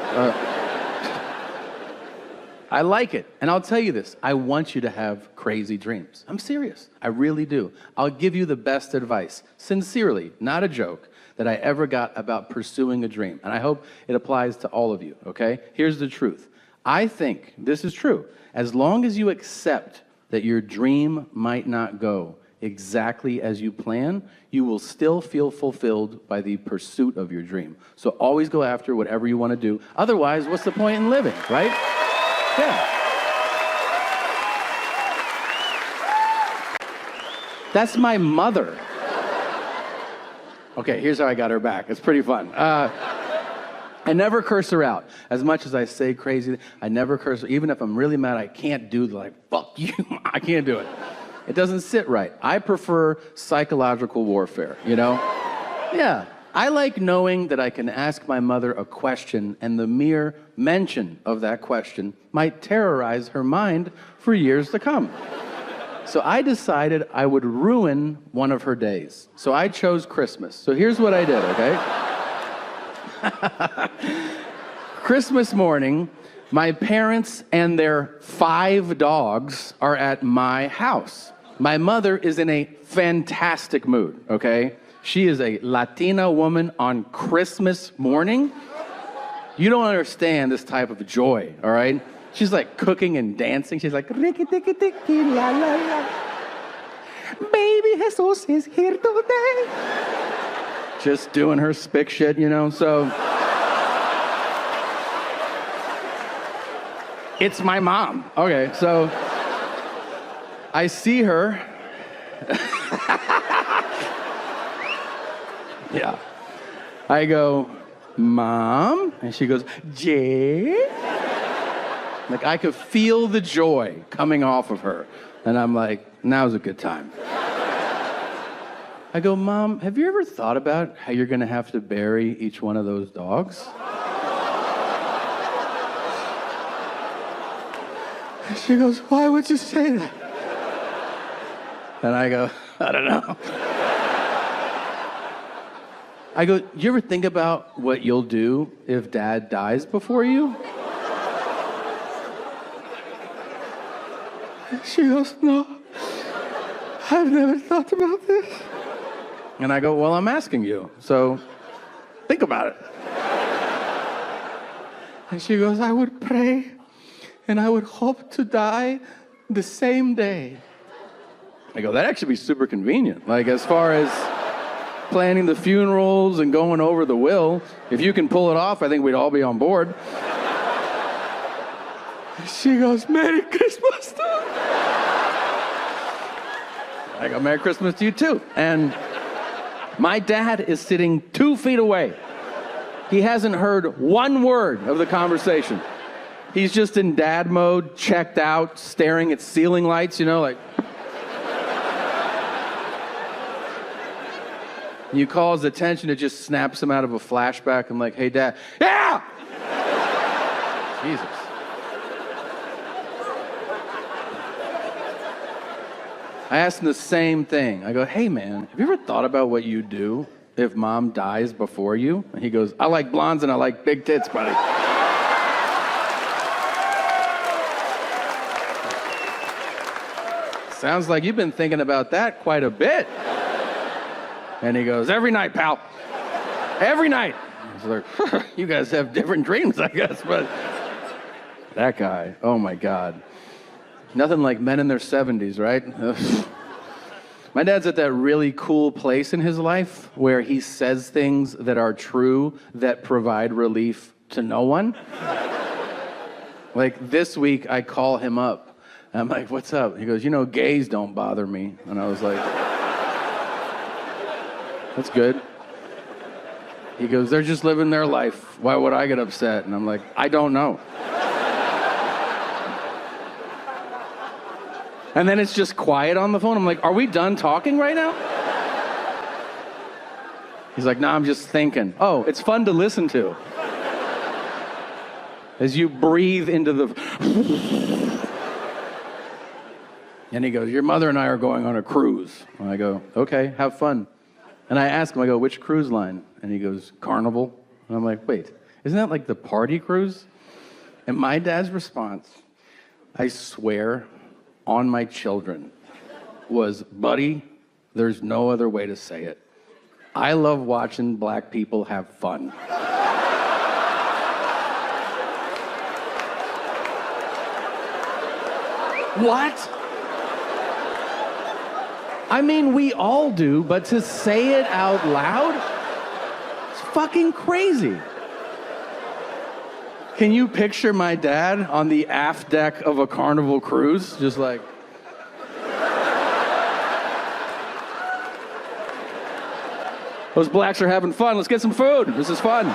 I like it. And I'll tell you this. I want you to have crazy dreams. I'm serious. I really do. I'll give you the best advice, sincerely, not a joke, that I ever got about pursuing a dream. And I hope it applies to all of you, okay? Here's the truth. I think, this is true, as long as you accept that your dream might not go exactly as you plan, you will still feel fulfilled by the pursuit of your dream. So always go after whatever you want to do. Otherwise, what's the point in living, right? Yeah. That's my mother. Okay, here's how I got her back. It's pretty fun. I never curse her out. As much as I say crazy, I never curse her. Even if I'm really mad, I can't do like, fuck you. I can't do it. It doesn't sit right. I prefer psychological warfare, you know? Yeah. I like knowing that I can ask my mother a question and the mere mention of that question might terrorize her mind for years to come. So I decided I would ruin one of her days. So I chose Christmas. So here's what I did, okay? Christmas morning, my parents and their 5 dogs are at my house. My mother is in a fantastic mood, okay? She is a Latina woman on Christmas morning. You don't understand this type of joy, all right? She's like cooking and dancing. She's like, Ricky, tiki, tiki, la, la, la. Baby Jesus is here today. Just doing her spick shit, you know, so. It's my mom. Okay, so I see her. Yeah. I go, Mom? And she goes, Jay? Like, I could feel the joy coming off of her. And I'm like, now's a good time. I go, Mom, have you ever thought about how you're gonna have to bury each one of those dogs? And she goes, why would you say that? And I go, I don't know. I go, you ever think about what you'll do if Dad dies before you? She goes, no, I've never thought about this. And I go, well, I'm asking you, so think about it. And she goes, I would pray and I would hope to die the same day. I go, that'd actually be super convenient. Like, as far as planning the funerals and going over the will, if you can pull it off, I think we'd all be on board. She goes, Merry Christmas to you. I go, Merry Christmas to you too. And my dad is sitting 2 feet away. He hasn't heard one word of the conversation. He's just in dad mode, checked out, staring at ceiling lights, you know, like. You call his attention, it just snaps him out of a flashback. I'm like, hey, Dad. Yeah! Jesus. I asked him the same thing. I go, hey, man, have you ever thought about what you'd do if Mom dies before you? And he goes, I like blondes and I like big tits, buddy. Sounds like you've been thinking about that quite a bit. And he goes, every night, pal. Every night. I was like, you guys have different dreams, I guess, but that guy, oh my God. Nothing like men in their 70s, right? My dad's at that really cool place in his life where he says things that are true that provide relief to no one. Like this week, I call him up. And I'm like, what's up? He goes, you know, gays don't bother me. And I was like, that's good. He goes, they're just living their life. Why would I get upset? And I'm like, I don't know. And then it's just quiet on the phone. I'm like, are we done talking right now? He's like, no, I'm just thinking. Oh, it's fun to listen to. As you breathe into the... And he goes, your mother and I are going on a cruise. And I go, okay, have fun. And I ask him, I go, which cruise line? And he goes, Carnival. And I'm like, wait, isn't that like the party cruise? And my dad's response, I swear on my children, was, buddy, there's no other way to say it. I love watching black people have fun. What? I mean, we all do, but to say it out loud, it's fucking crazy. Can you picture my dad on the aft deck of a Carnival cruise? Just like... Those blacks are having fun. Let's get some food. This is fun.